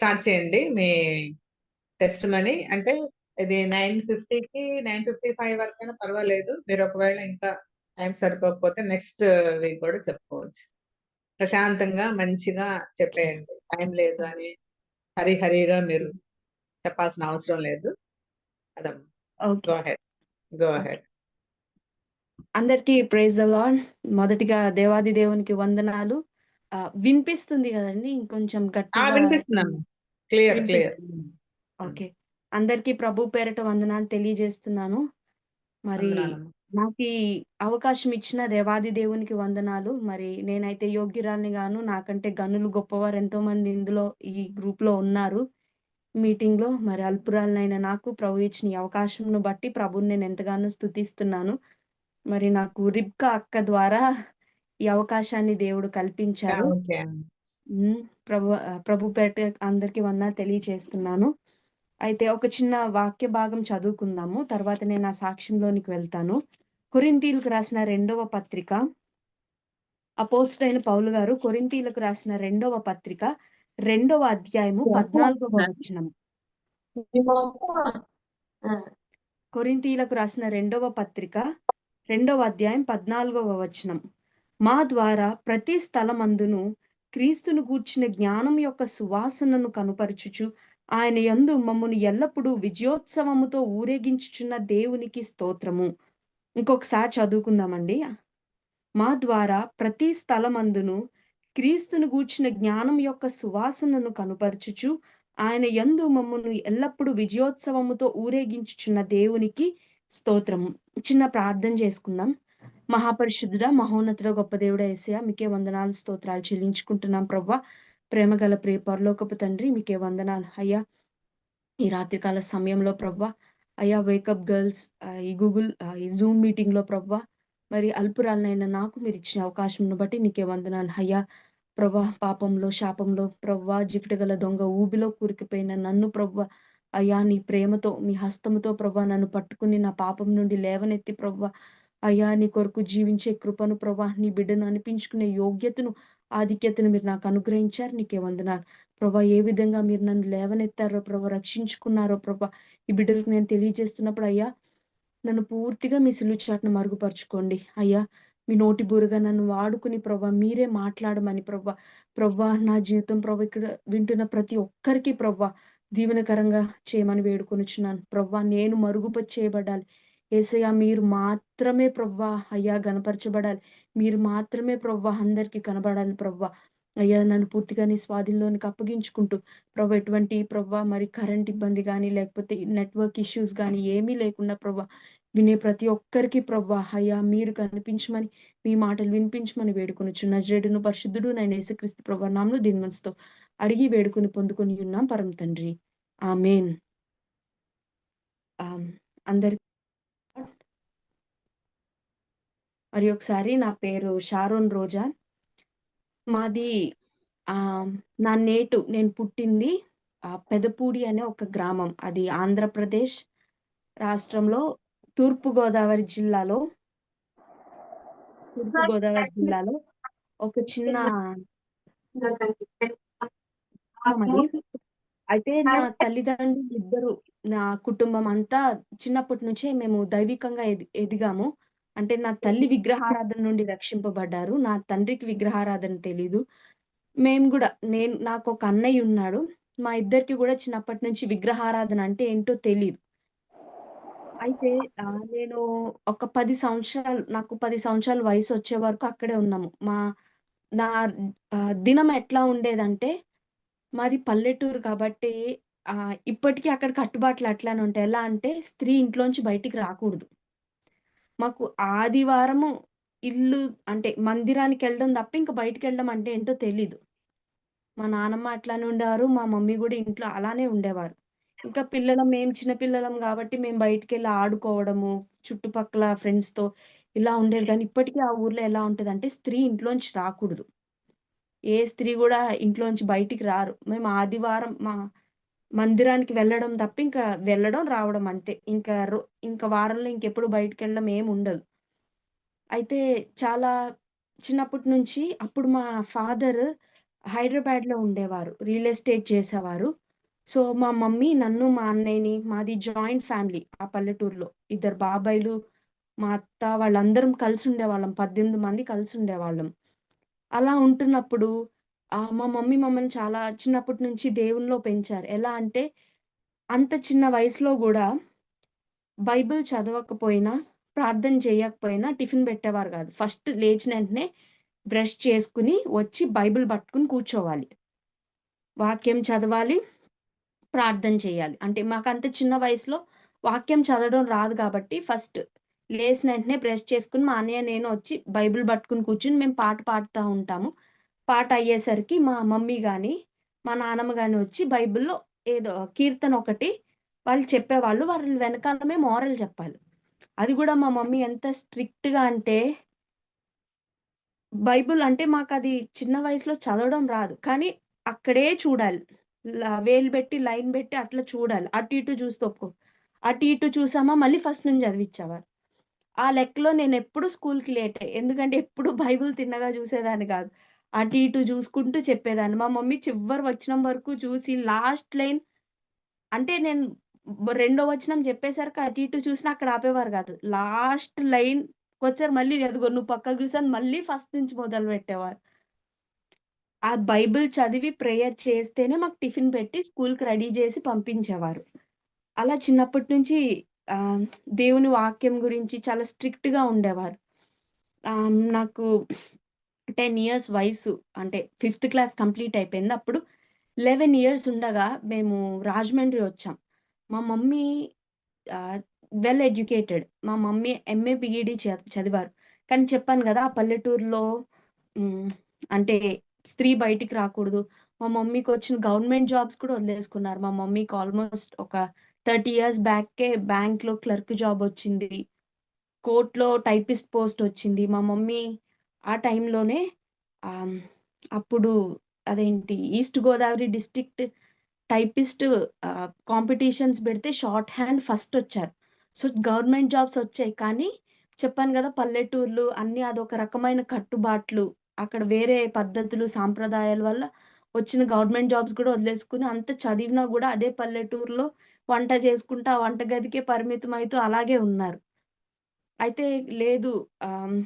Start చేయండి మీ testimony. అంటే ఇది 9:50కి 9:55 వరకైనా పర్వాలేదు. మీరు ఒకవేళ ఇంకా టైం సరిపోకపోతే నెక్స్ట్ వీక్ కూడా చెప్పుకోవచ్చు. ప్రశాంతంగా మంచిగా చెప్పేయండి. టైం లేదు అని హరీగా మీరు చెప్పాల్సిన అవసరం లేదు. అదమ్మా. Okay. Go ahead. Go okay. Ahead. అందరికీ ప్రైజ్ ద లార్డ్. మొదటిగా దేవాది దేవునికి వందనాలు. వినిపిస్తుంది గదండీ! ఇంకొంచెం గట్టిగా వినిపిస్తుందమ్మా. క్లియర్. వినిపిస్తుంది. హ్మ్. ఓకే. అందరికీ ప్రభు పేరట వందనాలు తెలియజేస్తున్నాను. మరి వందనాలమ్మా. నాకీ అవకాశం ఇచ్చిన దేవాది దేవునికి వందనాలు. మరి నేనైతే యోగ్యురాలిని గాను. నాకంటే గనులు గొప్పవారు ఎంతోమంది ఇందులో ఈ గ్రూప్‌లో ఉన్నారు. మీటింగ్‌లో మరి అల్పురాలినైన నాకు ప్రభు ఇచ్చిన ఈ అవకాశంను బట్టి ప్రభువుని నేను ఎంతగానో స్తుతిస్తున్నాను. మరి నాకు రిబ్కా అక్క ద్వారా ఈ అవకాశాన్ని దేవుడు కల్పించారు. ఓకే. హ్మ్. ప్రభు పేరట అందరికీ వందనాలు తెలియచేస్తున్నాను. అయితే ఒక చిన్న వాక్య భాగం చదువుకుందాము. తర్వాత నేను నా సాక్ష్యంలోనికి వెళ్తాను. కొరింథీయులకు రాసిన రెండవ పత్రిక, అపోస్తలుడైన పౌలు గారు కొరింథీయులకు రాసిన రెండవ పత్రిక, రెండవ అధ్యాయము 14వ వచనం. కొరింథీయులకు రాసిన రెండవ పత్రిక, రెండవ అధ్యాయం 14వ వచనం. మా ద్వారా ప్రతి స్థలమందును క్రీస్తును గూర్చిన జ్ఞానం యొక్క సువాసనను కనుపరచుచు, ఆయన యందు మమ్మను ఎల్లప్పుడూ విజయోత్సవముతో ఊరేగించుచున్న దేవునికి స్తోత్రము. ఇంకొకసారి చదువుకుందామండి. మా ద్వారా ప్రతి స్థలమందును క్రీస్తును గూర్చిన జ్ఞానం యొక్క సువాసనను కనుపరచుచు, ఆయన యందు మమ్మను ఎల్లప్పుడూ విజయోత్సవముతో ఊరేగించుచున్న దేవునికి స్తోత్రము. చిన్న ప్రార్థన చేసుకుందాం. మహాపరిశుద్ధుడా, మహోన్నతుడ, గొప్ప దేవుడా యేసయ్య, మీకే వందనాలు, స్తోత్రాలు చెల్లించుకుంటున్నాం ప్రవ్వా. ప్రేమగల ప్రియ పరలోకపు తండ్రి, మీకే వందనాలు అయ్యా. ఈ రాత్రికాల సమయంలో ప్రవ్వా, అయ్యా వేకప్ గర్ల్స్ ఈ జూమ్ మీటింగ్‌లో ప్రవ్వా, మరి అల్పురాలినైన నాకు మీరిచ్చిన అవకాశంను బట్టి నీకే వందనాలు అయ్యా. ప్రభా, పాపంలో, శాపంలో ప్రవ్వా, జిగటగల దొంగ ఊబిలో కూరుకుపోయిన నన్ను ప్రవ్వా, అయ్యా నీ ప్రేమతో, నీ హస్తముతో ప్రవ్వా నన్ను పట్టుకుని నా పాపం నుండి లేవనెత్తి ప్రవ్వా, అయ్యా నీ కొరకు జీవించే కృపను ప్రవ్వా, నీ బిడ్డను అనిపించుకునే యోగ్యతను, ఆధిక్యతను మీరు నాకు అనుగ్రహించారు. నీకే వందనాలు. ప్రభా, ఏ విధంగా మీరు నన్ను లేవనెత్తారో ప్రభా, రక్షించుకున్నారో ప్రభా, ఈ బిడ్డలకు నేను తెలియజేస్తున్నప్పుడు అయ్యా, నన్ను పూర్తిగా మీ సిలువ చాటున మరుగుపరుచుకోండి. అయ్యా, మీ నోటి బూరగా నన్ను వాడుకుని ప్రభా, మీరే మాట్లాడమని ప్రభా, ప్రభా నా జీవితం ప్రభా ఇక్కడ వింటున్న ప్రతి ఒక్కరికి ప్రభా దీవెనకరంగా చేయమని వేడుకొనుచున్నాను. ప్రభా, నేను చేయబడాలి. యేసయ్య, మీరు మాత్రమే ప్రభా అయ్యా గనపరచబడాలి. మీరు మాత్రమే ప్రభా అందరికి కనబడాలి ప్రభా. అయ్యా, నన్ను పూర్తిగా నీ స్వాధీనంలోనికి అప్పగించుకుంటూ ప్రభా, ఎటువంటి ప్రభా మరి కరెంట్ ఇబ్బంది గానీ, లేకపోతే నెట్‌వర్క్ ఇష్యూస్ గానీ ఏమీ లేకుండా ప్రభా, వినే ప్రతి ఒక్కరికి ప్రభా అయ్యా మీరు కనిపించమని, మీ మాటలు వినిపించమని వేడుకొనుచు నజరేయుడును పరిశుద్ధుడునైన యేసుక్రీస్తు ప్రభువు నామములో దీన మనసుతో అడిగి వేడుకొని పొందుకొని ఉన్నాం పరమ తండ్రి. ఆమేన్. ఆహ్, అందరికి మరి ఒకసారి నా పేరు షారోన్ రోజా. మాది ఆహ్, నేను పుట్టింది పెదపూడి అనే ఒక గ్రామం. అది ఆంధ్రప్రదేశ్ రాష్ట్రంలో తూర్పుగోదావరి జిల్లాలో తూర్పుగోదావరి జిల్లాలో ఒక చిన్న గ్రామమది. అయితే నా తల్లిదండ్రులిద్దరూ, నా కుటుంబం అంతా చిన్నప్పటి నుంచే మేము దైవికంగా ఎదిగాము. అంటే నా తల్లి విగ్రహారాధన నుండి రక్షింపబడ్డారు. నా తండ్రికి విగ్రహారాధన తెలీదు. మేము గూడా నాకొక అన్నయ్యున్నాడు. మా ఇద్దరికి గూడా చిన్నప్పటి నుంచి విగ్రహారాధన అంటే ఏంటో తెలీదు. అయితే నేను ఒక 10 సంవత్సరాలు నాకు 10 సంవత్సరాల వయసొచ్చే వరకు అక్కడే ఉన్నాము. నా దినం ఎట్లా ఉండేదంటే, మాది పల్లెటూరు కాబట్టి ఇప్పటికి అక్కడ కట్టుబాట్లు అట్లానే ఉంటాయి. ఎలా అంటే స్త్రీ ఇంట్లోంచి బయటికి రాకూడదు. మాకు ఆదివారము ఇల్లు అంటే మందిరానికెళ్ళడం తప్ప ఇంక బయటికెళ్ళడం అంటే ఏంటో తెలీదు. మా నానమ్మ అట్లానే ఉండేవారు. మా మమ్మీ గూడా ఇంట్లో అలానే ఉండేవారు. ఇంకా మేము చిన్న పిల్లలం గాబట్టి మేము బయటికెళ్ళి ఆడుకోవడము, చుట్టుపక్కల ఫ్రెండ్స్‌తో ఇలా ఉండేది గానీ, ఇప్పటికి ఆ ఊర్లో ఎలా ఉంటదంటే స్త్రీ ఇంట్లోంచి రాకూడదు. ఏ స్త్రీ గూడా ఇంట్లోంచి బయటికి రారు. మేము ఆదివారం మందిరానికి వెళ్ళడం తప్ప ఇంకా వెళ్ళడం, రావడం అంతే. ఇంకా వారంలో ఇంకెప్పుడు బయటికెళ్ళడం ఏముండదు. అయితే చాలా చిన్నప్పటి నుంచి అప్పుడు మా ఫాదర్ హైదరాబాద్‌లో ఉండేవారు. రియల్ ఎస్టేట్ చేసేవారు. సో, మా మమ్మీ నన్ను, మా అన్నయ్యని మాది జాయింట్ ఫ్యామిలీ ఆ పల్లెటూరులో. ఇద్దరు బాబాయిలు, మా అత్త వాళ్ళందరం కలిసుండేవాళ్ళం. 18 మంది కలిసుండేవాళ్ళం. అలా ఉంటున్నప్పుడు మా మమ్మీ మమ్మల్ని చాలా చిన్నప్పటి నుంచి దేవునిలో పెంచారు. ఎలా అంటే అంత చిన్న వయసులో గూడా బైబిల్ చదవకపోయినా, ప్రార్థన చేయకపోయినా టిఫిన్ పెట్టేవారు గాదు. ఫస్ట్ లేచిన వెంటనే బ్రష్ చేసుకొని వచ్చి బైబిల్ పట్టుకొని కూర్చోవాలి. వాక్యం చదవాలి, ప్రార్థన చేయాలి. అంటే మాకంత చిన్న వయసులో వాక్యం చదవడం రాదు గాబట్టి ఫస్ట్ లేసిన వెంటనే బ్రష్ చేసుకొని మా అన్నయ్య, నేను వచ్చి బైబిల్ పట్టుకొని కూర్చొని మేము పాట పాడుతా ఉంటాము. పాట అయ్యేసరికి మా మమ్మీ గాని, మా నానమ్మ గాని వచ్చి బైబిల్‌లో ఏదో కీర్తన ఒకటి వాళ్ళు చెప్పేవాళ్ళు. వాళ్ళ వెనకాలమే మోరల్ చెప్పాలి. అది గూడా మా మమ్మీ ఎంత స్ట్రిక్ట్‌గా అంటే బైబిల్ అంటే మాకది చిన్న వయసులో చదవడం రాదు. కానీ అక్కడే చూడాలి. వేలు బెట్టి, లైన్ బెట్టి అట్లా చూడాలి. అటు ఇటు చూస్తే ఒప్పుకో. అటు ఇటు చూసామా మళ్ళీ ఫస్ట్ నుంచి చదివిచ్చేవారు. ఆ లెక్కలో నేనెప్పుడు స్కూలుకి లేటే. ఎందుకంటే ఎప్పుడు బైబిల్ తిన్నగా చూసేదాన్ని కాదు. అటు ఇటు చూసుకుంటూ చెప్పేదాన్ని. మా మమ్మీ చివరి వచనం వరకు చూసి లాస్ట్ లైన్ అంటే నేను రెండో వచనం చెప్పేసరికి అటు ఇటు చూసినా అక్కడ ఆపేవారు కాదు. లాస్ట్ లైన్‌కొచ్చారు మళ్ళీ అదిగో నువ్వు పక్కకు చూసాను మళ్ళీ ఫస్ట్ నుంచి మొదలుపెట్టేవారు. ఆ బైబిల్ చదివి ప్రేయర్ చేస్తేనే మాకు టిఫిన్ పెట్టి స్కూలుకి రెడీ చేసి పంపించేవారు. అలా చిన్నప్పటి నుంచి ఆహ్, దేవుని వాక్యం గురించి చాలా స్ట్రిక్ట్‌గా ఉండేవారు. నాకు 10 ఇయర్స్ వయసు అంటే ఫిఫ్త్ క్లాస్ కంప్లీట్ అయిపోయింది. అప్పుడు 11 ఇయర్స్ ఉండగా మేము రాజమండ్రి వచ్చాం. మా మమ్మీ ఆహ్, వెల్ ఎడ్యుకేటెడ్. మా మమ్మీ ఎంఏ, బీఈడీ చదివారు. కానీ చెప్పాను గదా! ఆ పల్లెటూరులో హ్మ్. అంటే స్త్రీ బయటికి రాకూడదు. మా మమ్మీకొచ్చిన గవర్నమెంట్ జాబ్స్ కూడా వదిలేసుకున్నారు. మా మమ్మీకి ఆల్‌మోస్ట్ ఒక 30 ఇయర్స్ బ్యాకే బ్యాంక్‌లో క్లర్క్ జాబ్ వచ్చింది. కోర్ట్‌లో టైపిస్ట్ పోస్ట్ వచ్చింది. మా మమ్మీ ఆ టైంలోనే ఆహ్, అప్పుడు అదేంటి East Godavari district typist competitions పెడితే షార్ట్ హ్యాండ్ ఫస్టొచ్చారు. సో, గవర్నమెంట్ జాబ్స్ వచ్చాయి. కానీ చెప్పాను గదా! పల్లెటూర్లు అన్నీ అదొక రకమైన కట్టుబాట్లు. అక్కడ వేరే పద్ధతులు, సాంప్రదాయాల వల్ల వచ్చిన గవర్నమెంట్ జాబ్స్ గూడా వదిలేసుకొని అంత చదివినా గూడా అదే పల్లెటూరులో వంట చేసుకుంటా ఆ వంటగదికే పరిమితమైతూ అలాగే ఉన్నారు. అయితే లేదు ఆహ్,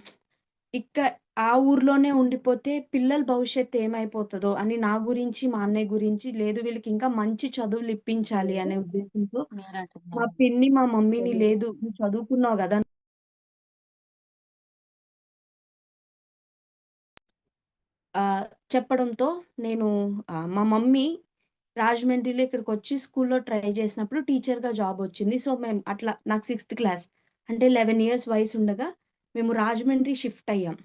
ఇక్క ఆ ఊర్లోనే ఉండిపోతే పిల్లల భవిష్యత్తు ఏమైపోతదో అని నా గురించి, మా అన్నయ్య గురించి లేదు వీళ్ళకి ఇంకా మంచి చదువులిప్పించాలి లేదు. అనే ఉద్దేశంతో మా నేనంటున్నాను. పిన్ని, మా మమ్మీని తెలీదు. లేదు నువ్వు చదువుకున్నావు గదా! చెప్పడంతో నేను మా మమ్మీ రాజమండ్రిలో ఇక్కడికొచ్చి స్కూల్‌లో ట్రై చేసినప్పుడు టీచర్‌గా జాబొచ్చింది. సో, మేము అట్లా నాకు సిక్స్త్ క్లాస్ అంటే 11 ఇయర్స్ వయసుండగా మేము రాజమండ్రి షిఫ్ట్ అయ్యాం.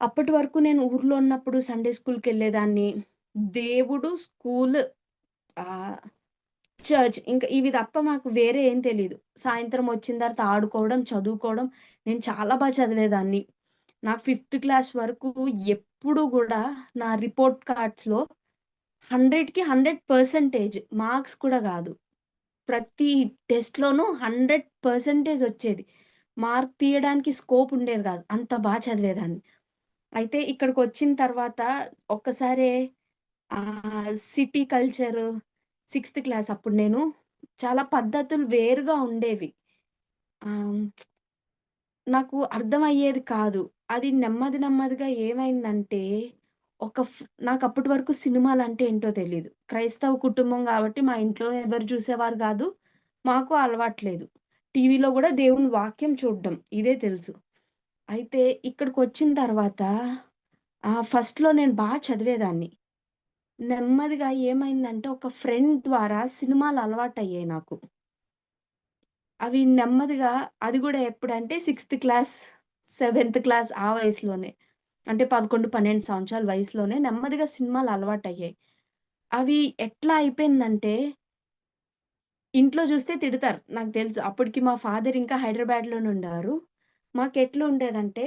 అప్పటి వరకు నేను ఊర్లో ఉన్నప్పుడు సండే స్కూల్‌కెళ్ళేదాన్ని. దేవుడు, స్కూలు ఆహ్, చర్చ్ ఇంక ఇవి తప్ప మాకు వేరే ఏం తెలీదు. సాయంత్రం వచ్చిన తర్వాత ఆడుకోవడం, చదువుకోవడం. నేను చాలా చదివేదాన్ని. నాకు ఫిఫ్త్ క్లాస్ వరకు ఎప్పుడు గూడా నా రిపోర్ట్ కార్డ్స్‌లో 100కి 100% మార్క్స్ కూడా గాదు. ప్రతి టెస్ట్‌లోనూ 100% వచ్చేది. మార్క్ తీయడానికి స్కోప్ ఉండేది గాదు. అంత చదివేదాన్ని. అయితే ఇక్కడికొచ్చిన తర్వాత ఒక్కసారే సిటీ కల్చరు సిక్స్త్ క్లాస్ అప్పుడు నేను చాలా పద్ధతులు వేరుగా ఉండేవి. ఆహ్, నాకు అర్థమయ్యేది కాదు. అది నెమ్మదిగా ఏమైందంటే ఒక నాకప్పటి వరకు సినిమాలంటే ఏంటో తెలీదు. క్రైస్తవ కుటుంబం గాబట్టి మా ఇంట్లో ఎవరు చూసేవారు గాదు. మాకు అలవాట్లేదు. టీవీలో గూడా దేవుని వాక్యం చూడడం ఇదే తెలుసు. అయితే ఇక్కడికొచ్చిన తర్వాత ఫస్ట్‌లో నేను చదివేదాన్ని. నెమ్మదిగా ఏమైందంటే, ఒక ఫ్రెండ్ ద్వారా సినిమాలు అలవాటయ్యాయి నాకు. అవి నెమ్మదిగా అది గూడా ఎప్పుడంటే, సిక్స్త్ క్లాస్, సెవెంత్ క్లాస్ ఆ వయసులోనే. అంటే 11, 12 సంవత్సరాల వయసులోనే నెమ్మదిగా సినిమాలు అలవాటయ్యాయి. అవి ఎట్లా అయిపోయిందంటే, ఇంట్లో జూస్తే తిడతారు. నాకు తెలుసు. అప్పటికి మా ఫాదర్ ఇంకా హైదరాబాద్‌లోనే ఉండేవారు. మాకెట్లా ఉండేదంటే,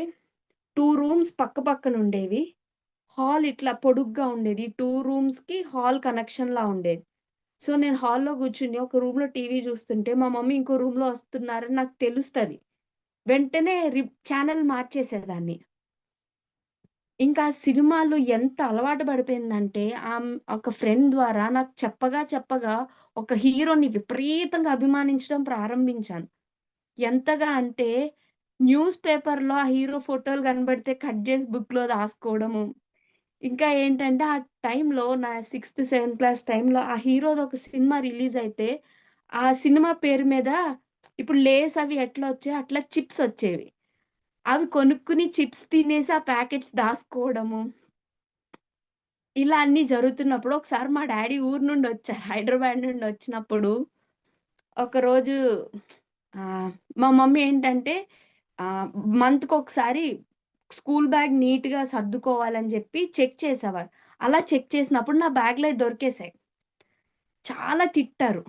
2 రూమ్స్ పక్క పక్కనుండేవి. హాల్ ఇట్లా పొడుగ్గా ఉండేది. 2 రూమ్స్‌కి హాల్ కనెక్షన్‌లా ఉండేది. సో, నేను హాల్‌లో కూర్చుని ఒక రూమ్‌లో టీవీ చూస్తుంటే, మా మమ్మీ ఇంకో రూమ్‌లో వస్తున్నారని నాకు తెలుస్తది. వెంటనే ఛానెల్ మార్చేసేదాన్ని. ఇంకా ఆ సినిమాలు ఎంత అలవాటు పడిపోయిందంటే, ఒక ఫ్రెండ్ ద్వారా నాకు చెప్పగా, చెప్పగా ఒక హీరోని విపరీతంగా అభిమానించడం ప్రారంభించాను. ఎంతగా అంటే, న్యూస్ పేపర్‌లో ఆ హీరో ఫోటోలు కనబడితే కట్ చేసి బుక్‌లో దాసుకోవడము. ఇంకా ఏంటంటే, ఆ టైంలో నా సిక్స్త్, సెవెంత్ క్లాస్ టైంలో ఆ హీరోది ఒక సినిమా రిలీజ్ అయితే, ఆ సినిమా పేరు మీద ఇప్పుడు లేస్ అవి ఎట్లా వచ్చాయో అట్లా చిప్స్ వచ్చేవి. అవి కొనుక్కొని చిప్స్ తినేసి ఆ ప్యాకెట్స్ దాసుకోవడము. ఇలా అన్నీ జరుగుతున్నప్పుడు ఒకసారి మా డ్యాడీ ఊరు నుండొచ్చారు. హైదరాబాద్ నుండొచ్చినప్పుడు ఒకరోజు ఆహ్, మా మమ్మీ ఏంటంటే ఆహ్, మంత్‌కొకసారి స్కూల్ బ్యాగ్ నీట్‌గా సర్దుకోవాలని జెప్పి చెక్ చేసేవారు. అలా చెక్ చేసినప్పుడు నా బ్యాగ్‌లో అయి దొరికేసాయి. చాలా తిట్టారు.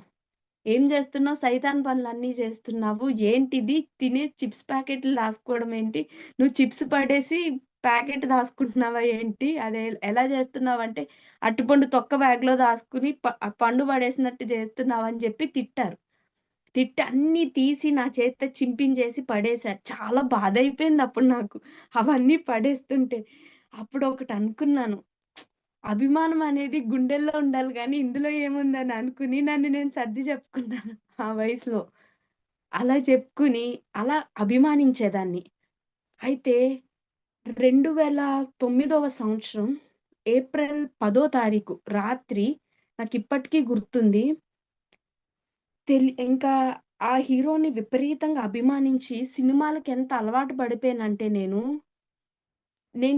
"ఏం జేస్తున్నావు? సైతాన్ పనులన్నీ జేస్తున్నావు. ఏంటిది? తినేసి చిప్స్ ప్యాకెట్లు దాసుకోవడం ఏంటి? నువ్వు చిప్స్ పడేసి ప్యాకెట్ దాసుకుంటున్నావా ఏంటి? అది ఎలా జేస్తున్నావంటే, అరటిపండు తొక్క బ్యాగ్‌లో దాసుకొని పండు పడేసినట్టు జేస్తున్నావని" జెప్పి తిట్టారు. తిట్టి అన్నీ తీసి నా చేత్తో చింపించేసి పడేశారు. చాలా బాధయిపోయిందప్పుడు నాకు. అవన్నీ పడేస్తుంటే. అప్పుడొకటనుకున్నాను. అభిమానం అనేది గుండెల్లో ఉండాలి గానీ, ఇందులో ఏముందని అనుకుని నన్ను నేను సర్ది చెప్పుకున్నాను ఆ వయసులో. అలా చెప్పుకుని, అలా అభిమానించేదాన్ని. అయితే 2009వ సంవత్సరం ఏప్రిల్ 10 తారీఖు రాత్రి నాకిప్పటికీ గుర్తుంది. ఇంకా ఆ హీరోని విపరీతంగా అభిమానించి సినిమాలకెంత అలవాటు పడిపోయానంటే నేను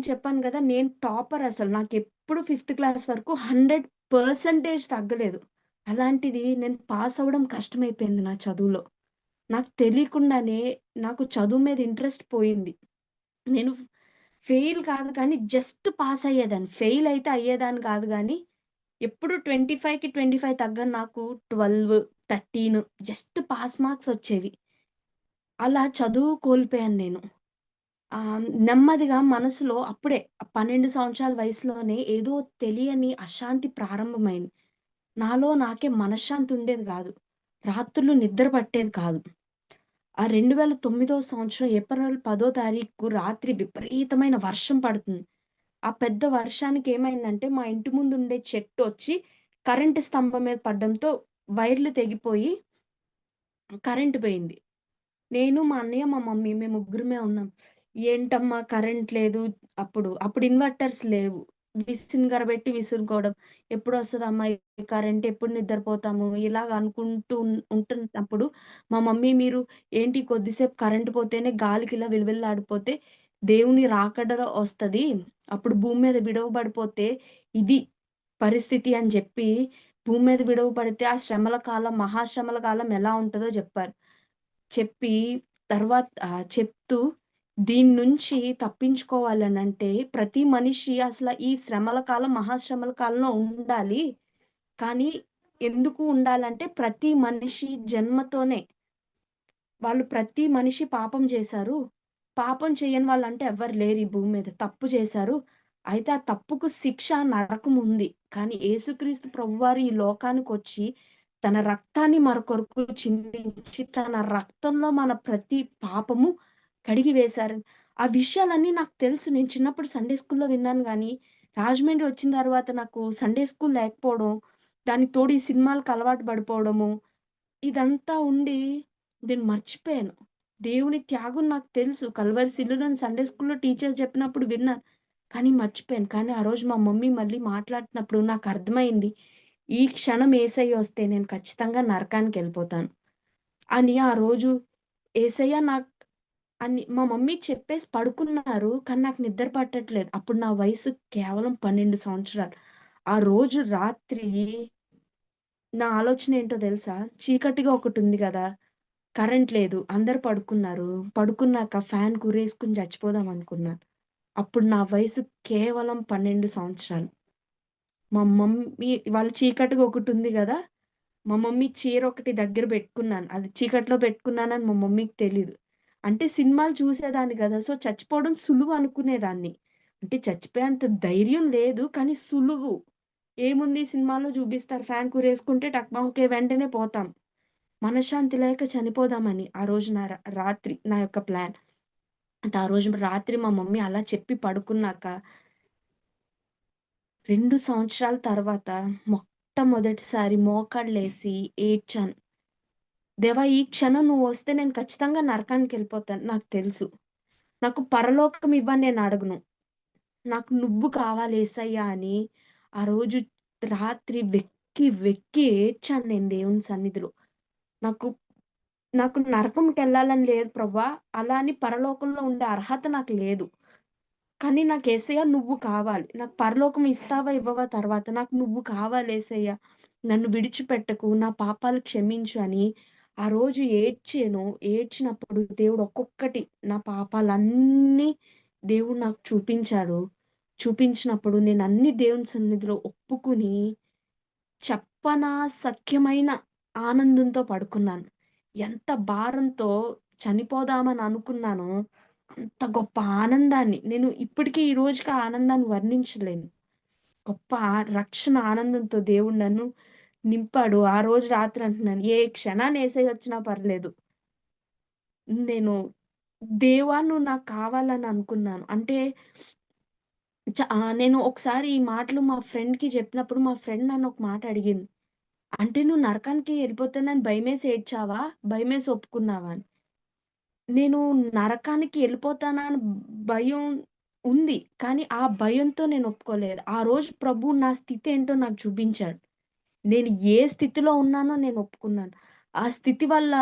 చెప్పాను గదా! నేను టాపర్ అసలు. నాకెప్పుడు ఫిఫ్త్ క్లాస్ వరకు 100% తగ్గలేదు. అలాంటిది నేను పాస్ అవ్వడం కష్టమైపోయింది నా చదువులో. నాకు తెలియకుండానే నాకు చదువు మీద ఇంట్రెస్ట్ పోయింది. నేను ఫెయిల్ కాదు కానీ జస్ట్ పాస్ అయ్యేదాన్ని. ఫెయిల్ అయితే అయ్యేదాన్ని కాదు గానీ, ఎప్పుడు 25కి 25 తగ్గను నాకు 12, 13 జస్ట్ పాస్ మార్క్స్ వచ్చేవి. అలా చదువు కోల్పోయాను నేను. నెమ్మదిగా మనసులో అప్పుడే 12 సంవత్సరాల వయసులోనే ఏదో తెలియని అశాంతి ప్రారంభమైంది. నాలో నాకే మనశ్శాంతి ఉండేది గాదు. రాత్రుళ్ళు నిద్ర పట్టేది కాదు. ఆ 2009 సంవత్సరం ఏప్రిల్ 10 తారీఖు రాత్రి విపరీతమైన వర్షం పడుతుంది. ఆ పెద్ద వర్షానికి ఏమైందంటే మా ఇంటి ముందుండే చెట్టొచ్చి కరెంటు స్తంభం మీద పడ్డంతో వైర్లు తెగిపోయి కరెంట్ పోయింది. నేను, మా అన్నయ్య, మా మమ్మీ మేము ముగ్గురమే ఉన్నాం. ఏంటమ్మా కరెంట్ లేదు అప్పుడు ఇన్వర్టర్స్ లేవు. విసనకర్ర పెట్టి విసురుకోవడం. ఎప్పుడొస్తదమ్మా ఈ కరెంట్? ఎప్పుడు నిద్రపోతాము? ఇలాగ అనుకుంటూ ఉంటున్నప్పుడు మా మమ్మీ మీరు ఏంటి కొద్దిసేపు కరెంట్ పోతేనే గాలికి ఇలా విలవిల్లాడిపోతే దేవుని రాకడ ఒస్తది. అప్పుడు భూమి మీద విడవ పడిపోతే ఇది పరిస్థితి అని జెప్పి భూమి మీద విడవ పడితే ఆ శ్రమల కాలం, మహాశ్రమల కాలం ఎలా ఉంటదో జెప్పారు. చెప్పి చెప్తూ దీని నుంచి తప్పించుకోవాలనంటే ప్రతి మనిషి అసల ఈ శ్రమల కాలం, మహాశ్రమల కాలంలో ఉండాలి. కానీ ఎందుకు ఉండాలంటే ప్రతి మనిషి జన్మతోనే ప్రతి మనిషి పాపం జేశారు. పాపం చెయ్యని వాళ్ళంటే ఎవ్వరు లేరు ఈ భూమి మీద. తప్పు చేశారు. అయితే ఆ తప్పుకు శిక్ష నరకముంది. కానీ యేసుక్రీస్తు ప్రభువారు ఈ లోకానికొచ్చి తన రక్తాన్ని మన కొరకు చిందించి, తన రక్తంలో మన ప్రతి పాపము కడిగి వేశారని. ఆ విషయాలన్నీ నాకు తెలుసు. నేను చిన్నప్పుడు సండే స్కూల్‌లో విన్నాను గానీ, రాజమండ్రి వచ్చిన తర్వాత నాకు సండే స్కూల్ లేకపోవడం, దానికి తోడు ఈ సినిమాలకు అలవాటు పడిపోవడము, ఇదంతా ఉండి నేను మర్చిపోయాను. దేవుని త్యాగం నాకు తెలుసు. కల్వరి శిలువని సండే స్కూల్‌లో టీచర్స్ చెప్పినప్పుడు విన్నాను. కానీ మర్చిపోయాను. కానీ ఆ రోజు మా మమ్మీ మళ్ళీ మాట్లాడుతున్నప్పుడు నాకర్థమైంది. ఈ క్షణం యేసయ్య వస్తే నేను ఖచ్చితంగా నరకానికెళ్ళిపోతాను అని ఆ రోజు యేసయ్య అని మా మమ్మీ చెప్పేసి పడుకున్నారు. కానీ నాకు నిద్ర పట్టట్లేదు. అప్పుడు నా వయసు కేవలం 12 సంవత్సరాలు. ఆ రోజు రాత్రి నా ఆలోచన ఏంటో తెలుసా? చీకటిగా ఒకటుంది గదా! కరెంట్ లేదు. అందరూ పడుకున్నారు. పడుకున్నాక ఫ్యాన్‌కి ఉరేసుకొని చచ్చిపోదాం అనుకున్నాను. అప్పుడు నా వయసు కేవలం 12 సంవత్సరాలు. మా మమ్మీ వాళ్ళు చీకటిగా ఒకటుంది గదా! మా మమ్మీ చీర ఒకటి దగ్గర పెట్టుకున్నాను. అది చీకట్లో పెట్టుకున్నానని మా మమ్మీకి తెలీదు. అంటే సినిమాలు చూసేదాన్ని గదా! సో, చచ్చిపోవడం సులువు అనుకునేదాన్ని. అంటే చచ్చిపోయేంత ధైర్యం లేదు. కానీ సులువు. ఏముంది సినిమాలో చూపిస్తారు ఫ్యాన్‌కి ఉరేసుకుంటే ఓకే. వెంటనే పోతాం. మనశ్శాంతి లేక చనిపోదామని. ఆ రోజు రాత్రి నా యొక్క ప్లాన్. అయితే ఆ రోజు రాత్రి మా మమ్మీ అలా చెప్పి పడుకున్నాక, 2 సంవత్సరాల తర్వాత మొట్టమొదటిసారి మోకాళ్ళేసి ఏడ్చాను. దేవా! ఈ క్షణం నువ్వొస్తే నేను ఖచ్చితంగా నరకానికెళ్ళిపోతాను. నాకు తెలుసు. నాకు పరలోకం ఇవ్వని నేను అడగను. నాకు నువ్వు కావాలి యేసయ్యా అని ఆ రోజు రాత్రి వెక్కి వెక్కి ఏడ్చాను నేను దేవుని సన్నిధిలో. నాకు నాకు నరకంకెళ్ళాలని లేదు ప్రభా! అలా అని పరలోకంలో ఉండే అర్హత నాకు లేదు. కానీ నాకు యేసయ్య నువ్వు కావాలి. నాకు పరలోకం ఇస్తావా? ఇవ్వవా తర్వాత. నాకు నువ్వు కావాలి యేసయ్య. నన్ను విడిచిపెట్టకు. నా పాపాలు క్షమించు అని ఆ రోజు ఏడ్చాను. ఏడ్చినప్పుడు దేవుడు ఒక్కొక్కటి నా పాపాలన్నీ దేవుడు నాకు చూపించాడు. చూపించినప్పుడు నేనన్నీ దేవుని సన్నిధిలో ఒప్పుకొని చెప్పనా సఖ్యమైన ఆనందంతో పడుకున్నాను. ఎంత భారంతో చనిపోదామని అనుకున్నానో, అంత గొప్ప ఆనందాన్ని నేను ఇప్పటికి ఈ రోజుకి ఆ ఆనందాన్ని వర్ణించలేను. గొప్ప రక్షణ ఆనందంతో దేవుడు నన్ను నింపాడు. ఆ రోజు రాత్రి అంటున్నాను, ఏ క్షణాన యేసయ్య వచ్చినా పర్లేదు. నేను దేవా! నువ్వు నాకు కావాలని అనుకున్నాను. అంటే నేను ఒకసారి ఈ మాటలు మా ఫ్రెండ్‌కి చెప్పినప్పుడు మా ఫ్రెండ్ నన్ను ఒక మాట అడిగింది. అంటే నువ్వు నరకానికి ఎళ్ళిపోతానని భయమేసి ఏడ్చావా? భయమేసి ఒప్పుకున్నావా అని. నేను నరకానికి ఎళ్ళిపోతానా అని భయం ఉంది. కానీ ఆ భయంతో నేను ఒప్పుకోలేదు. ఆ రోజు ప్రభువు నా స్థితి ఏంటో నాకు చూపించాడు. నేను ఏ స్థితిలో ఉన్నానో నేను ఒప్పుకున్నాను. ఆ స్థితి వల్ల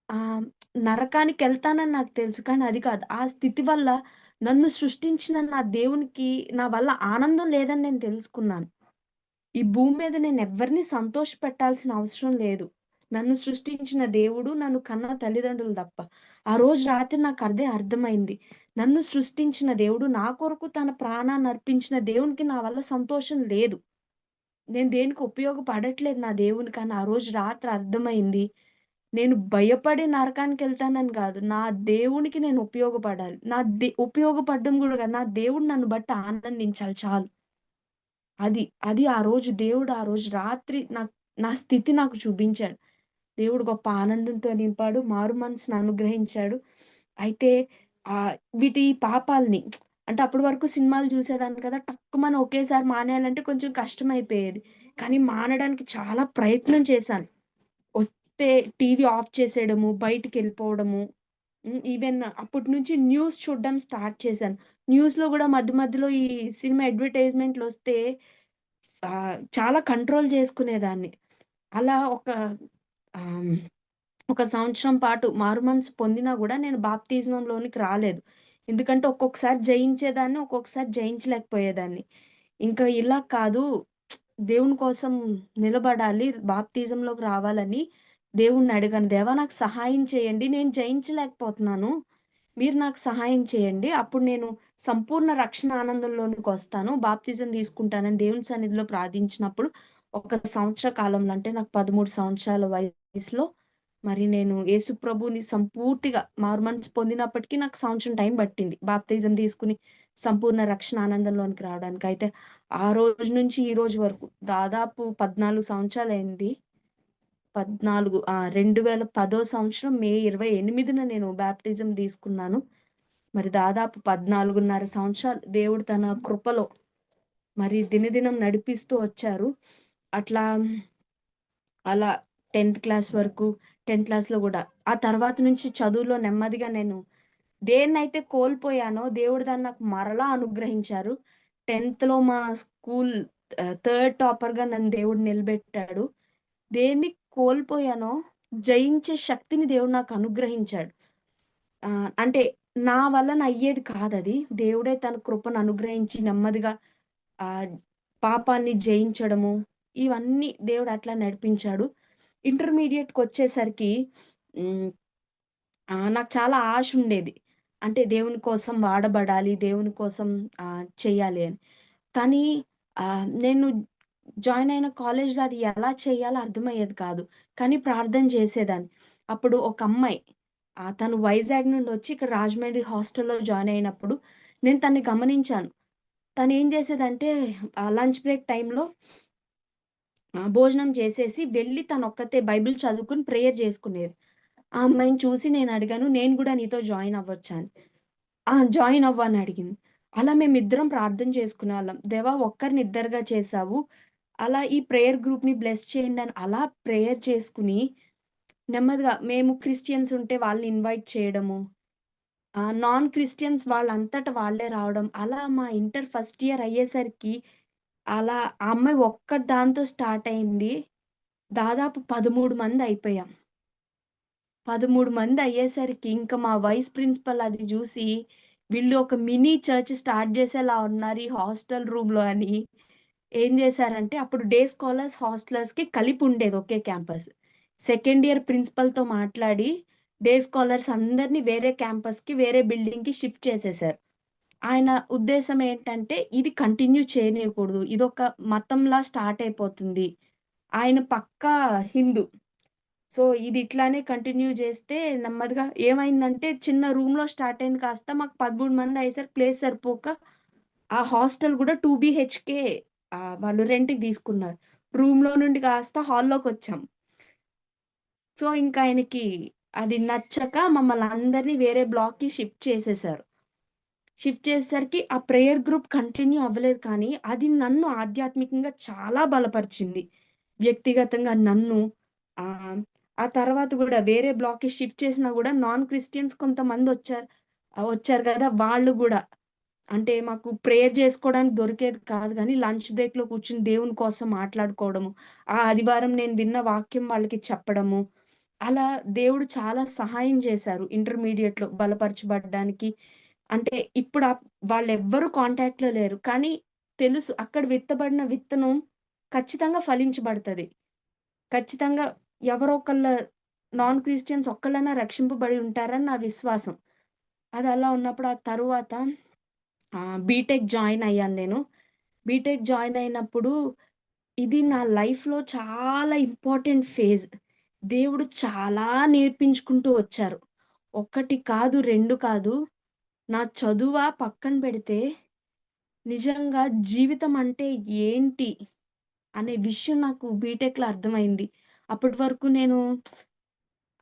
ఆహ్, నరకానికెళ్తానని నాకు తెలుసు. కానీ అది కాదు. ఆ స్థితి వల్ల నన్ను సృష్టించిన నా దేవునికి నా వల్ల ఆనందం లేదని నేను తెలుసుకున్నాను. ఈ భూమి మీద నేనెవ్వరిని సంతోషపెట్టాల్సిన అవసరం లేదు. నన్ను సృష్టించిన దేవుడు, నన్ను కన్న తల్లిదండ్రులు తప్ప. ఆ రోజు రాత్రి నాకదే అర్థమైంది. నన్ను సృష్టించిన దేవుడు, నా కొరకు తన ప్రాణాన్నర్పించిన దేవునికి నా వల్ల సంతోషం లేదు. నేను దేనికి ఉపయోగపడట్లేదు నా దేవునికి అని ఆ రోజు రాత్రి అర్థమైంది. నేను భయపడి నరకానికెళ్తానని గాదు. నా దేవునికి నేను ఉపయోగపడాలి. ఉపయోగపడడం గూడా గాదు. నా దేవుడు నన్ను బట్టి ఆనందించాలి చాలు. అది ఆ రోజు దేవుడు ఆ రోజు రాత్రి నా స్థితి నాకు చూపించాడు. దేవుడు గొప్ప ఆనందంతో నింపాడు. మారు మనసుని అనుగ్రహించాడు. అయితే వీటి పాపాల్ని అంటే అప్పటి వరకు సినిమాలు చూసేదాన్ని కదా! టక్కుమని ఒకేసారి మానేయాలంటే కొంచెం కష్టమైపోయేది. కానీ మానడానికి చాలా ప్రయత్నం చేశాను. వస్తే టీవీ ఆఫ్ చేసేయడము, బయటికెళ్ళిపోవడము. ఈవెన్ అప్పటి నుంచి న్యూస్ చూడడం స్టార్ట్ చేశాను. న్యూస్‌లో గూడా మధ్య మధ్యలో ఈ సినిమా అడ్వర్‌టైజ్‌మెంట్‌లొస్తే చాలా కంట్రోల్ చేసుకునేదాన్ని. అలా ఆహ్, ఒక సంవత్సరం పాటు మారుమనసు పొందినా గూడా నేను బాప్తిజంలోనికి రాలేదు. ఎందుకంటే ఒక్కొక్కసారి జయించేదాన్ని, ఒక్కొక్కసారి జయించలేకపోయేదాన్ని. ఇంకా ఇలా కాదు దేవుని కోసం నిలబడాలి, బాప్తిజంలోకి రావాలని దేవుడిని అడిగాను. దేవా! నాకు సహాయం చేయండి. నేను జయించలేకపోతున్నాను. మీరు నాకు సహాయం చేయండి. అప్పుడు నేను సంపూర్ణ రక్షణ ఆనందంలోనికొస్తాను. బాప్తిజం తీసుకుంటానని దేవుని సన్నిధిలో ప్రార్థించినప్పుడు, ఒక సంవత్సర కాలంలో అంటే నాకు 13 సంవత్సరాల వయసులో మరి నేను యేసు ప్రభువుని సంపూర్తిగా మారుమనసు పొందినప్పటికి నాకు సంవత్సరం టైం పట్టింది. బాప్తిజం తీసుకొని సంపూర్ణ రక్షణ ఆనందంలోనికి రావడానికి. అయితే ఆ రోజు నుంచి ఈ రోజు వరకు దాదాపు 14 సంవత్సరాలయింది. 2010 సంవత్సరం మే 28న నేను బాప్టిజం తీసుకున్నాను. మరి దాదాపు 14.5 సంవత్సరాలు దేవుడు తన కృపలో మరి దినదినం నడిపిస్తూ వచ్చారు. అట్లా అలా 10థ్ క్లాస్ వరకు 10థ్ క్లాస్‌లో గూడా. ఆ తర్వాత నుంచి చదువులో నెమ్మదిగా నేను దేన్నైతే కోల్పోయానో దేవుడు దాన్ని నాకు మరలా అనుగ్రహించారు. 10థ్‌లో మా స్కూల్ థర్డ్ టాపర్‌గా నన్ను దేవుడు నిలబెట్టాడు. దేన్ని కోల్పోయానో జయించే శక్తిని దేవుడు నాకు అనుగ్రహించాడు. అంటే నా వలన అయ్యేది కాదది. దేవుడే తన కృపను అనుగ్రహించి నెమ్మదిగా ఆహ్, పాపాన్ని జయించడము, ఇవన్నీ దేవుడు అట్లా నడిపించాడు. ఇంటర్మీడియేట్‌కొచ్చేసరికి హ్మ్. నాకు చాలా ఆశుండేది. అంటే దేవుని కోసం వాడబడాలి, దేవుని కోసం చెయ్యాలి అని. కానీ నేను జాయిన్ అయిన కాలేజ్‌లో అది ఎలా చేయాలో అర్థమయ్యేది కాదు. కానీ ప్రార్థన చేసేదాన్ని. అప్పుడు ఒక అమ్మాయి తను వైజాగ్ నుండొచ్చి ఇక్కడ రాజమండ్రి హాస్టల్‌లో జాయిన్ అయినప్పుడు నేను తనని గమనించాను. తనేం చేసేదంటే లంచ్ బ్రేక్ టైమ్‌లో భోజనం చేసేసి వెళ్లి తనొక్కతే బైబిల్ చదువుకొని ప్రేయర్ చేసుకునేది. ఆ అమ్మాయిని చూసి నేనడిగాను, "నేను గూడా నీతో జాయిన్ అవ్వొచ్చా" అని. జాయిన్ అవ్వు అని అడిగింది. అలా మేమిద్దరం ప్రార్థన చేసుకునేవాళ్ళం. దేవా ఒక్కరిని ఇద్దరుగా చేశావు. అలా ఈ ప్రేయర్ గ్రూప్‌ని బ్లెస్ చేయండి అని అలా ప్రేయర్ చేసుకుని, నెమ్మదిగా మేము క్రిస్టియన్స్ ఉంటే వాళ్ళని ఇన్వైట్ చేయడము. నాన్ క్రిస్టియన్స్ వాళ్ళంతట వాళ్ళే రావడం. అలా మా ఇంటర్ ఫస్ట్ ఇయర్ అయ్యేసరికి అలా ఆ అమ్మాయి ఒక్కటి దాంతో స్టార్ట్ అయింది. దాదాపు 13 మంది అయిపోయాం. 13 మంది అయ్యేసరికి ఇంక మా వైస్ ప్రిన్సిపల్ అది జూసి, వీళ్ళు ఒక మినీ చర్చ్ స్టార్ట్ జేసేలా ఉన్నారు ఈ హాస్టల్ రూమ్‌లో అని, ఏం జేశారంటే అప్పుడు డే స్కాలర్స్, హాస్టలర్స్‌కి కలిపి ఉండేది ఒకే క్యాంపస్. సెకండ్ ఇయర్ ప్రిన్సిపల్‌తో మాట్లాడి, డే స్కాలర్స్ అందరిని వేరే క్యాంపస్‌కి, వేరే బిల్డింగ్‌కి షిఫ్ట్ చేసేశారు. ఆయన ఉద్దేశ్యం ఏంటంటే, ఇది కంటిన్యూ చేయనీయకూడదు. ఇదొక మతంలా స్టార్ట్ అయిపోతుంది. ఆయన పక్కా హిందూ. సో, ఇది ఇట్లానే కంటిన్యూ జేస్తే నెమ్మదిగా ఏమైందంటే, చిన్న రూమ్‌లో స్టార్ట్ అయింది కాస్త మాకు 13 మంది అయ్యేసరికి ప్లేస్ సరిపోక, ఆ హాస్టల్ గూడా 2 బీహెచ్‌కే వాళ్ళు రెంట్‌కి తీసుకున్నారు. రూమ్‌లో నుండి కాస్త హాల్లోకొచ్చాం. సో, ఇంకా ఆయనకి అది నచ్చక మమ్మల్నందరిని వేరే బ్లాక్‌కి షిఫ్ట్ చేసేశారు. షిఫ్ట్ చేసేసరికి ఆ ప్రేయర్ గ్రూప్ కంటిన్యూ అవ్వలేదు కానీ, అది నన్ను ఆధ్యాత్మికంగా చాలా బలపరిచింది. వ్యక్తిగతంగా నన్ను ఆహ్, ఆ తర్వాత గూడా వేరే బ్లాక్‌కి షిఫ్ట్ చేసినా గూడా నాన్ క్రిస్టియన్స్ కొంతమందొచ్చారు. వచ్చారు గదా! వాళ్ళు గూడా అంటే మాకు ప్రేయర్ జేసుకోవడానికి దొరికేది కాదు గానీ, లంచ్ బ్రేక్‌లో కూర్చొని దేవుని కోసం మాట్లాడుకోవడము. ఆ ఆదివారం నేను విన్న వాక్యం వాళ్ళకి చెప్పడము. అలా దేవుడు చాలా సహాయం చేశారు ఇంటర్మీడియేట్‌లో బలపరచబడ్డానికి. అంటే ఇప్పుడు వాళ్ళెవ్వరూ కాంటాక్ట్‌లో లేరు. కానీ తెలుసు అక్కడ విత్తబడిన విత్తనం ఖచ్చితంగా ఫలించబడతది. ఖచ్చితంగా ఎవరో ఒకళ్ళ నాన్ క్రిస్టియన్స్ ఒక్కళ్ళైనా రక్షింపబడి ఉంటారని నా విశ్వాసం. అదలా ఉన్నప్పుడు ఆ తరువాత బీటెక్ జాయిన్ అయ్యాను నేను. బీటెక్ జాయిన్ అయినప్పుడు ఇది నా లైఫ్‌లో చాలా ఇంపార్టెంట్ ఫేజ్. దేవుడు చాలా నేర్పించుకుంటూ వచ్చారు. ఒకటి కాదు, 2 కాదు. నా చదువా పక్కన పెడితే, నిజంగా జీవితం అంటే ఏంటి అనే విషయం నాకు బీటెక్‌లో అర్థమైంది. అప్పటి వరకు నేను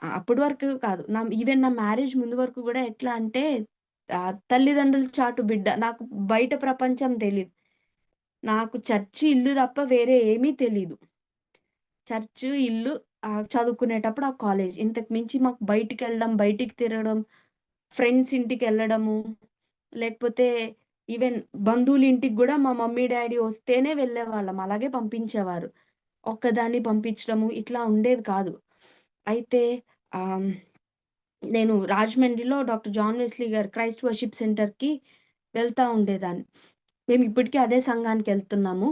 అప్పటి వరకు కాదు. ఈవెన్ నా మ్యారేజ్ ముందు వరకు గూడా ఎట్లా అంటే తల్లిదండ్రుల చాటు బిడ్డ. నాకు బయట ప్రపంచం తెలీదు. నాకు చర్చి, ఇల్లు తప్ప వేరే ఏమీ తెలీదు. చర్చు, ఇల్లు చదువుకునేటప్పుడు ఆ కాలేజ్. ఇంతకు మించి మాకు బయటికెళ్ళడం, బయటికి తిరగడం, ఫ్రెండ్స్ ఇంటికెళ్ళడము, లేకపోతే ఈవెన్ బంధువుల ఇంటికి గూడా మా మమ్మీ, డ్యాడీ వస్తేనే వెళ్ళేవాళ్ళం. అలాగే పంపించేవారు. ఒక్కదాన్ని పంపించడము ఇట్లా ఉండేది కాదు. అయితే ఆహ్, నేను రాజమండ్రిలో డాక్టర్ జాన్ వెస్లీ గారి క్రైస్ట్ వర్షిప్ సెంటర్‌కి వెళ్తా ఉండేదాన్ని. మేమిప్పటికి అదే సంఘానికెళ్తున్నాము.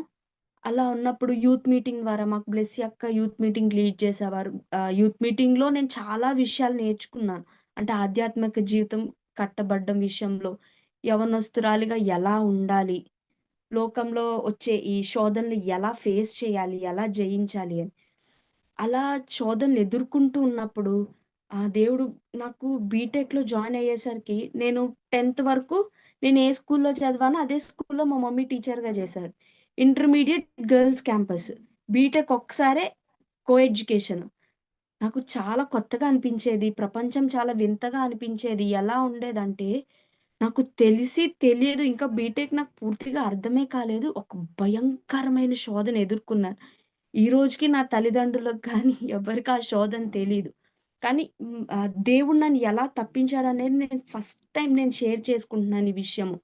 అలా ఉన్నప్పుడు యూత్ మీటింగ్ ద్వారా మాకు బ్లెస్సీ అక్క యూత్ మీటింగ్ లీడ్ చేసేవారు. యూత్ మీటింగ్‌లో నేను చాలా విషయాలు నేర్చుకున్నాను. అంటే ఆధ్యాత్మిక జీవితం కట్టబడ్డం విషయంలో, యవ్వనస్తురాలిగా ఎలా ఉండాలి? లోకంలో వచ్చే ఈ శోధనలు ఎలా ఫేస్ చేయాలి? ఎలా జయించాలి అని. అలా శోధనలు ఎదుర్కొంటూ ఉన్నప్పుడు దేవుడు నాకు బీటెక్‌లో జాయిన్ అయ్యేసరికి నేను 10థ్ వరకు నేను ఏ స్కూల్‌లో చదివానో అదే స్కూల్‌లో మా మమ్మీ టీచర్‌గా చేశారు. Intermediate girls campus. బీటెక్ ఒక్కసారే కో ఎడ్యుకేషన్. నాకు చాలా కొత్తగా అనిపించేది. ప్రపంచం చాలా వింతగా అనిపించేది. ఎలా ఉండేదంటే, నాకు తెలిసి తెలియదు ఇంకా బీటెక్ నాకు పూర్తిగా అర్థమే కాలేదు. ఒక భయంకరమైన శోధన ఎదుర్కొన్నాను. ఈ రోజుకి నా తల్లిదండ్రులకు కానీ ఎవ్వరికీ ఆ శోధన తెలీదు. కానీ దేవుడు నన్ను ఎలా తప్పించాడనేది నేను ఫస్ట్ టైమ్ నేను షేర్ చేసుకుంటున్నాను ఈ విషయము.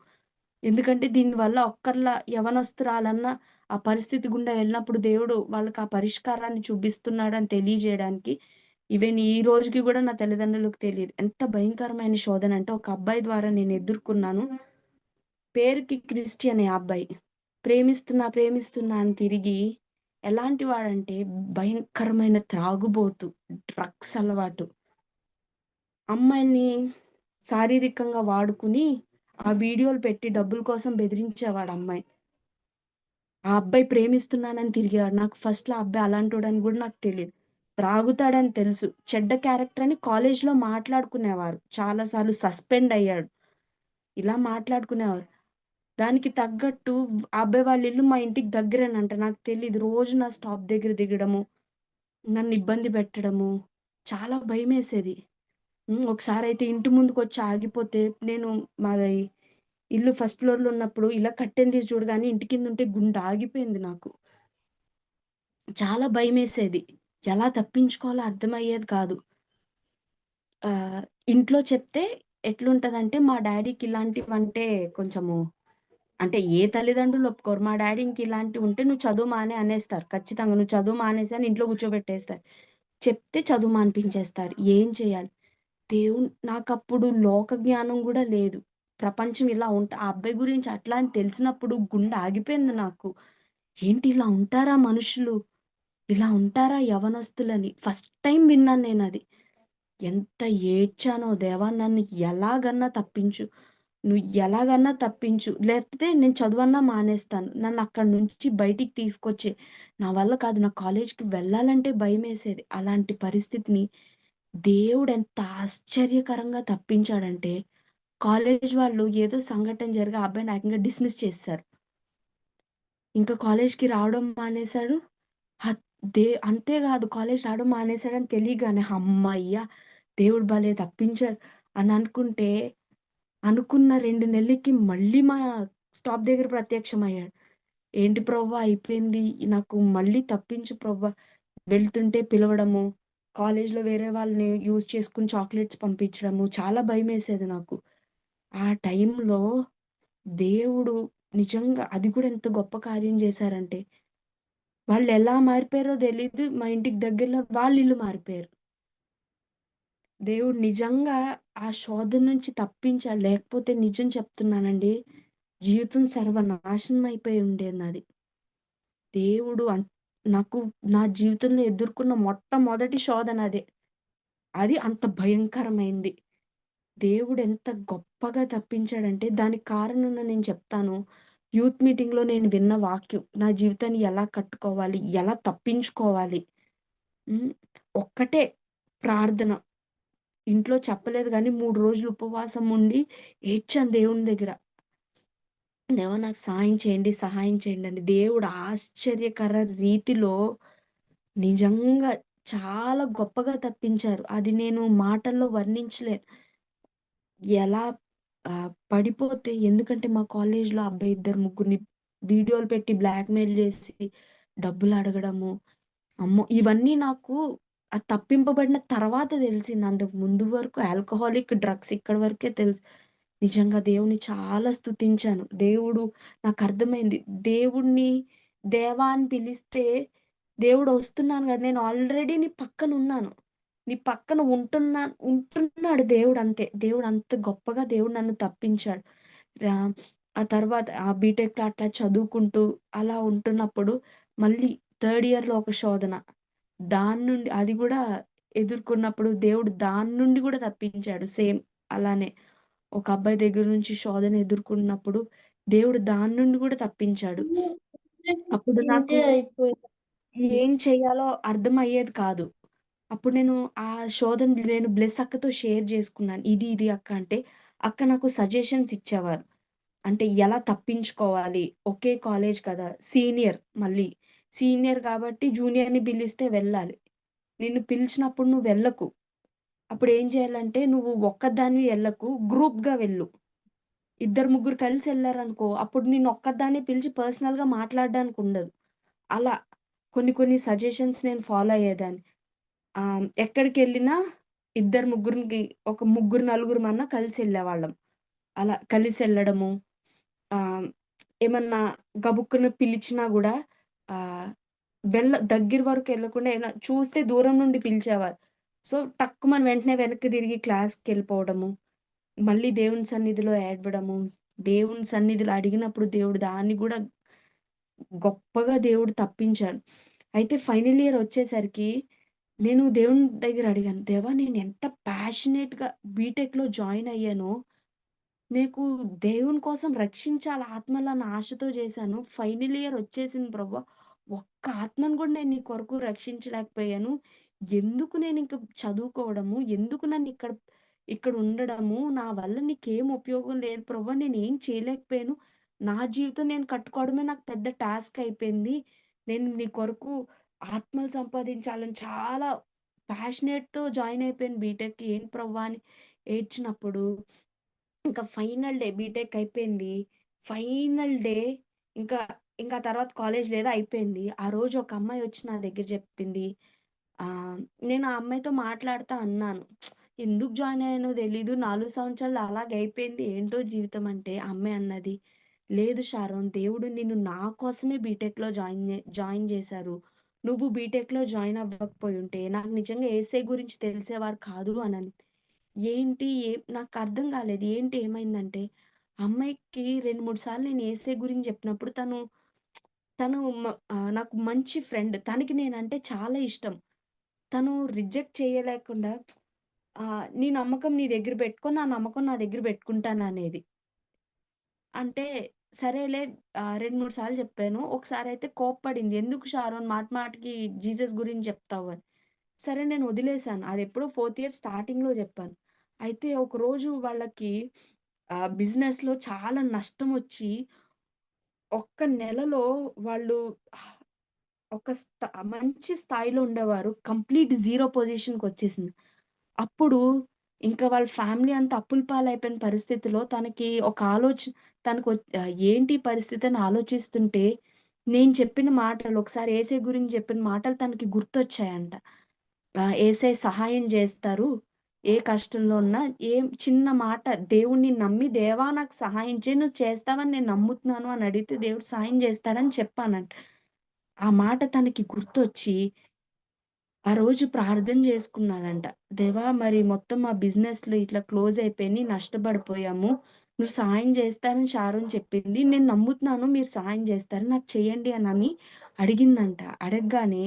ఎందుకంటే దీనివల్ల ఒక్కర్ల యవ్వనస్తురాలన్నా ఆ పరిస్థితి గుండా ఎళ్ళినప్పుడు దేవుడు వాళ్ళకి ఆ పరిష్కారాన్ని చూపిస్తున్నాడని తెలియజేయడానికి ఈవెన్ ఈ రోజుకి గూడా నా తల్లిదండ్రులకు తెలీదు. ఎంత భయంకరమైన శోధన అంటే ఒక అబ్బాయి ద్వారా నేను ఎదుర్కొన్నాను. పేరుకి క్రిస్టియనే ఆ అబ్బాయి. ప్రేమిస్తున్నా, ప్రేమిస్తున్నా అని తిరిగి ఎలాంటి వాడంటే భయంకరమైన త్రాగుబోతు, డ్రగ్స్ అలవాటు. అమ్మాయిల్ని శారీరకంగా వాడుకుని ఆ వీడియోలు పెట్టి డబ్బుల కోసం బెదిరించేవాడు అమ్మాయి. ఆ అబ్బాయి ప్రేమిస్తున్నానని తిరిగాడు. నాకు ఫస్ట్‌లో ఆ అబ్బాయి అలాంటోడని గూడా నాకు తెలీదు. త్రాగుతాడని తెలుసు. చెడ్డ క్యారెక్టర్ అని కాలేజ్‌లో మాట్లాడుకునేవారు. చాలా సార్లు సస్పెండ్ అయ్యాడు. ఇలా మాట్లాడుకునేవారు. దానికి తగ్గట్టు ఆ అబ్బాయి వాళ్ళ ఇల్లు మా ఇంటికి దగ్గరేనంట. నాకు తెలీదు. రోజు నా స్టాప్ దగ్గర దిగడము, నన్ను ఇబ్బంది పెట్టడము, చాలా భయమేసేది. ఒకసారయితే ఇంటి ముందుకొచ్చి ఆగిపోతే నేను మాది ఇల్లు ఫస్ట్ ఫ్లోర్‌లో ఉన్నప్పుడు ఇలా కర్టెన్ తీసి చూడగానే ఇంటి కిందుంటే గుండె ఆగిపోయింది నాకు. చాలా భయమేసేది. ఎలా తప్పించుకోవాలో అర్థమయ్యేది కాదు. ఆహ్, ఇంట్లో చెప్తే ఎట్లుంటదంటే మా డ్యాడీకి ఇలాంటివంటే కొంచెము అంటే ఏ తల్లిదండ్రులు ఒప్పుకోరు. మా డ్యాడీ ఇంక ఇలాంటివుంటే "నువ్వు చదువు మానే" అనేస్తారు. ఖచ్చితంగా "నువ్వు చదువు మానేసేయి" అని ఇంట్లో కూర్చోబెట్టేస్తారు. చెప్తే చదువు మానిపించేస్తారు. ఏం చేయాలి? నాకప్పుడు లోక జ్ఞానం గూడా లేదు. ప్రపంచం ఇలా ఆ అబ్బాయి గురించి అట్లా అని తెలిసినప్పుడు గుండె ఆగిపోయింది నాకు. ఏంటి ఇలా ఉంటారా మనుషులు? ఇలా ఉంటారా యవ్వనస్తులని? ఫస్ట్ టైమ్ విన్నాను నేనది. ఎంత ఏడ్చానో దేవా! నన్ను ఎలాగన్నా తప్పించు. నువ్వు ఎలాగన్నా తప్పించు. లేకపోతే నేను చదువన్నా మానేస్తాను. నన్నక్కడి నుంచి బయటికి తీసుకొచ్చేయి. నా వల్ల కాదు. నాకు కాలేజ్‌కి వెళ్ళాలంటే భయమేసేది. అలాంటి పరిస్థితిని దేవుడెంత ఆశ్చర్యకరంగా తప్పించాడంటే, కాలేజ్ వాళ్ళు ఏదో సంఘటన జరిగి ఆ అబ్బాయిని ఏకంగా డిస్మిస్ చేసేసారు. ఇంకా కాలేజ్‌కి రావడం మానేసాడు. హత్ అంతే గాదు కాలేజ్ రావడం మానేసాడని తెలియగానే హమ్మయ్య! దేవుడు భలే తప్పించాడు అని అనుకుంటే, అనుకున్న 2 నెలలకి మళ్ళీ మా స్టాప్ దగ్గర ప్రత్యక్షమయ్యాడు. ఏంటి ప్రవ్వా అయిపోయింది. నాకు మళ్ళీ తప్పించు ప్రవ్వా. వెళ్తుంటే పిలవడము, కాలేజ్‌లో వేరే వాళ్ళని యూజ్ చేసుకొని చాక్లెట్స్ పంపించడము, చాలా భయమేసేది నాకు. ఆ టైంలో దేవుడు నిజంగా అది కూడా ఎంత గొప్ప కార్యం చేశారంటే, వాళ్ళెలా మారిపోయారో తెలీదు. మా ఇంటికి దగ్గరలో వాళ్ళ ఇల్లు మారిపోయారు. దేవుడు నిజంగా ఆ శోధన నుంచి తప్పించాడు. లేకపోతే నిజం చెప్తున్నానండి, జీవితం సర్వనాశనం అయిపోయి ఉండేది నాది. దేవుడు నాకు నా జీవితంలో ఎదుర్కొన్న మొట్టమొదటి శోధన అదే. అది అంత భయంకరమైంది. దేవుడెంత గొప్పగా తప్పించాడంటే, దానికి కారణం నేను చెప్తాను. యూత్ మీటింగ్‌లో నేను విన్న వాక్యం. నా జీవితాన్ని ఎలా కట్టుకోవాలి? ఎలా తప్పించుకోవాలి? హ్మ్. ఒక్కటే ప్రార్థన. ఇంట్లో చెప్పలేదు గానీ 3 రోజులు ఉపవాసం ఉండి ఏడ్చాను దేవుని దగ్గర. దేవా నాకు సహాయం చేయండి, సహాయం చేయండి అని. దేవుడు ఆశ్చర్యకర రీతిలో నిజంగా చాలా గొప్పగా తప్పించారు. అది నేను మాటల్లో వర్ణించలేను. ఎలా పడిపోతే ఎందుకంటే మా కాలేజ్‌లో అబ్బాయి ఇద్దరు ముగ్గురిని వీడియోలు పెట్టి బ్లాక్‌మెయిల్ చేసి డబ్బులడగడము. అమ్మో! ఇవన్నీ నాకు తప్పింపబడిన తర్వాత తెలిసింది. అంతకు ముందు వరకు ఆల్కహాలిక్, డ్రగ్స్ ఇక్కడి వరకే తెలుసు. నిజంగా దేవుడిని చాలా స్తుతించాను. నాకర్థమైంది. దేవుడిని దేవా అని పిలిస్తే దేవుడొస్తున్నాను గదా! నేను ఆల్రెడీ నీ పక్కనున్నాను. నీ పక్కన ఉంటున్నాడు దేవుడంతే. దేవుడంత గొప్పగా దేవుడు నన్ను తప్పించాడు. రా ఆ తర్వాత బీటెక్‌లో అట్లా చదువుకుంటూ అలా ఉంటున్నప్పుడు మళ్ళీ థర్డ్ ఇయర్‌లో ఒక శోధన. దాని నుండి అది గూడా ఎదుర్కొన్నప్పుడు దేవుడు దాని నుండి గూడా తప్పించాడు. సేమ్ అలానే. ఒక అబ్బాయి దగ్గర నుంచి శోధన ఎదుర్కొన్నప్పుడు దేవుడు దాని నుండి గూడా తప్పించాడు. అప్పుడు నాకు ఇంతే అయిపోయింది. ఏం చేయాలో అర్థమయ్యేది కాదు. అప్పుడు నేను బ్లెస్ అక్కతో షేర్ జేసుకున్నాను. ఇది అక్క అంటే, అక్క నాకు సజెషన్స్ ఇచ్చేవారు. అంటే ఎలా తప్పించుకోవాలి? ఒకే కాలేజ్ కదా! సీనియర్ మళ్ళీ. సీనియర్ కాబట్టి జూనియర్‌ని పిలిస్తే వెళ్ళాలి. నిన్ను పిలిచినప్పుడు నువ్వెళ్ళకు. అప్పుడేం చేయాలంటే నువ్వు ఒక్కదానివి ఎళ్ళకు. గ్రూప్‌గా వెళ్ళు. ఇద్దరు, ముగ్గురు కలిసెళ్లారనుకో, అప్పుడు నిన్నొక్కదాన్నే పిలిచి పర్సనల్‌గా మాట్లాడడానికుండదు. అలా కొన్ని కొన్ని సజెషన్స్ నేను ఫాలో అయ్యేదాన్ని. ఎక్కడికెళ్ళినా ఇద్దరు, ముగ్గురికి ఒక ముగ్గురు, నలుగురమన్నా కలిసెళ్ళేవాళ్ళం. అలా కలిసెళ్ళడము. ఆహ్, ఏమన్నా గబుక్కున పిలిచినా గూడా ఆహ్, దగ్గర వరకు ఎళ్ళకుండా చూస్తే దూరం నుండి పిలిచేవారు. సో, టక్కుమని వెంటనే వెనక్కి తిరిగి క్లాస్‌కెళ్ళిపోవడము. మళ్ళీ దేవుని సన్నిధిలో ఏడవడము. దేవుని సన్నిధిలో అడిగినప్పుడు దేవుడు దాన్ని గూడా గొప్పగా దేవుడు తప్పించాడు. అయితే ఫైనల్ ఇయర్ వచ్చేసరికి నేను దేవుని దగ్గర అడిగాను. దేవా! నేనెంత ప్యాషనేట్‌గా బీటెక్‌లో జాయిన్ అయ్యానో, నీకు దేవుని కోసం రక్షించాలి ఆత్మలని ఆశతో చేశాను. ఫైనల్ ఇయర్ వచ్చేసింది ప్రభా! ఒక్క ఆత్మను కూడా నేను నీ కొరకు రక్షించలేకపోయాను. ఎందుకు నేనింక చదువుకోవడము? ఎందుకు ఇక్కడ ఉండడము? నా వల్ల నీకేం ఉపయోగం లేదు ప్రభా! నేనేం చేయలేకపోయాను. నా జీవితం నేను కట్టుకోవడమే నాకు పెద్ద టాస్క్ అయిపోయింది. నేను నీ కొరకు ఆత్మలు సంపాదించాలని చాలా ప్యాషనేట్‌తో జాయిన్ అయిపోయాను బీటెక్‌కి. ఏంటి ప్రభా! అని ఏడ్చినప్పుడు ఇంకా ఫైనల్ డే బీటెక్ అయిపోయింది. ఫైనల్ డే ఇంకా, ఇంకా తర్వాత కాలేజ్ లేదు అయిపోయింది. ఆ రోజు ఒక అమ్మాయి వచ్చి నా దగ్గర చెప్పింది. నేను ఆ అమ్మాయితో మాట్లాడుతా అన్నాను. ఎందుకు జాయిన్ అయ్యానో తెలీదు. 4 సంవత్సరాలు అలాగే అయిపోయింది. ఏంటో జీవితం అంటే, ఆ అమ్మాయి అన్నది, "లేదు షారోన్, దేవుడు నిన్ను నా కోసమే బీటెక్‌లో జాయిన్ చేశారు. నువ్వు బీటెక్‌లో జాయిన్ అవ్వకపోయుంటే నాకు నిజంగా యేసయ్య గురించి తెలిసేవారు కాదు" అనని. ఏంటి నాకర్థం కాలేదు. ఏంటి ఏమైందంటే, ఆ అమ్మాయికి 2, 3 సార్లు నేను యేసయ్య గురించి చెప్పినప్పుడు తను నాకు మంచి ఫ్రెండ్. తనకి నేనంటే చాలా ఇష్టం. తను రిజెక్ట్ చేయలేకుండా నీ నమ్మకం నీ దగ్గర పెట్టుకో, నా నమ్మకం నా దగ్గర పెట్టుకుంటాననేది. అంటే సరేలే 2, 3 సార్లు చెప్పాను. ఒకసారయితే కోప్పడింది. ఎందుకు షారోన్ మాటి మాటికి జీసస్ గురించి చెప్తావు అని. సరే నేను వదిలేసాను. అదెప్పుడో ఫోర్త్ ఇయర్ స్టార్టింగ్‌లో జెప్పాను. అయితే ఒకరోజు వాళ్ళకి బిజినెస్‌లో చాలా నష్టమొచ్చి, ఒక్క నెలలో వాళ్ళు ఒక మంచి స్థాయిలో ఉండేవారు. కంప్లీట్ జీరో పొజిషన్‌కొచ్చేసింది. అప్పుడు ఇంకా వాళ్ళ ఫ్యామిలీ అంతా అప్పుల పాలైపోయిన పరిస్థితిలో తనకి ఒక ఏంటి పరిస్థితి అని ఆలోచిస్తుంటే, నేను చెప్పిన మాటలు ఒకసారి యేసయ్య గురించి చెప్పిన మాటలు తనకి గుర్తొచ్చాయంట. యేసయ్య సహాయం జేస్తారు. ఏ కష్టంలో ఉన్నా చిన్న మాట దేవుడిని నమ్మి, "దేవా నాకు సహాయం చెయి. నువ్వు చేస్తావని నేను నమ్ముతున్నాను" అని అడిగితే దేవుడు సహాయం జేస్తాడని చెప్పానంట. ఆ మాట తనకి గుర్తొచ్చి, ఆ రోజు ప్రార్థన చేసుకున్నాదంట. "దేవా మరి మొత్తం మా బిజినెస్‌లు ఇట్లా క్లోజ్ అయిపోయినియి. నష్టపడిపోయాము. నువ్వు సహాయం చేస్తానని షారోన్ చెప్పింది. నేను నమ్ముతున్నాను మీరు సహాయం చేస్తారు. నాకు చేయండి" అనని అడిగిందంట. అడగగానే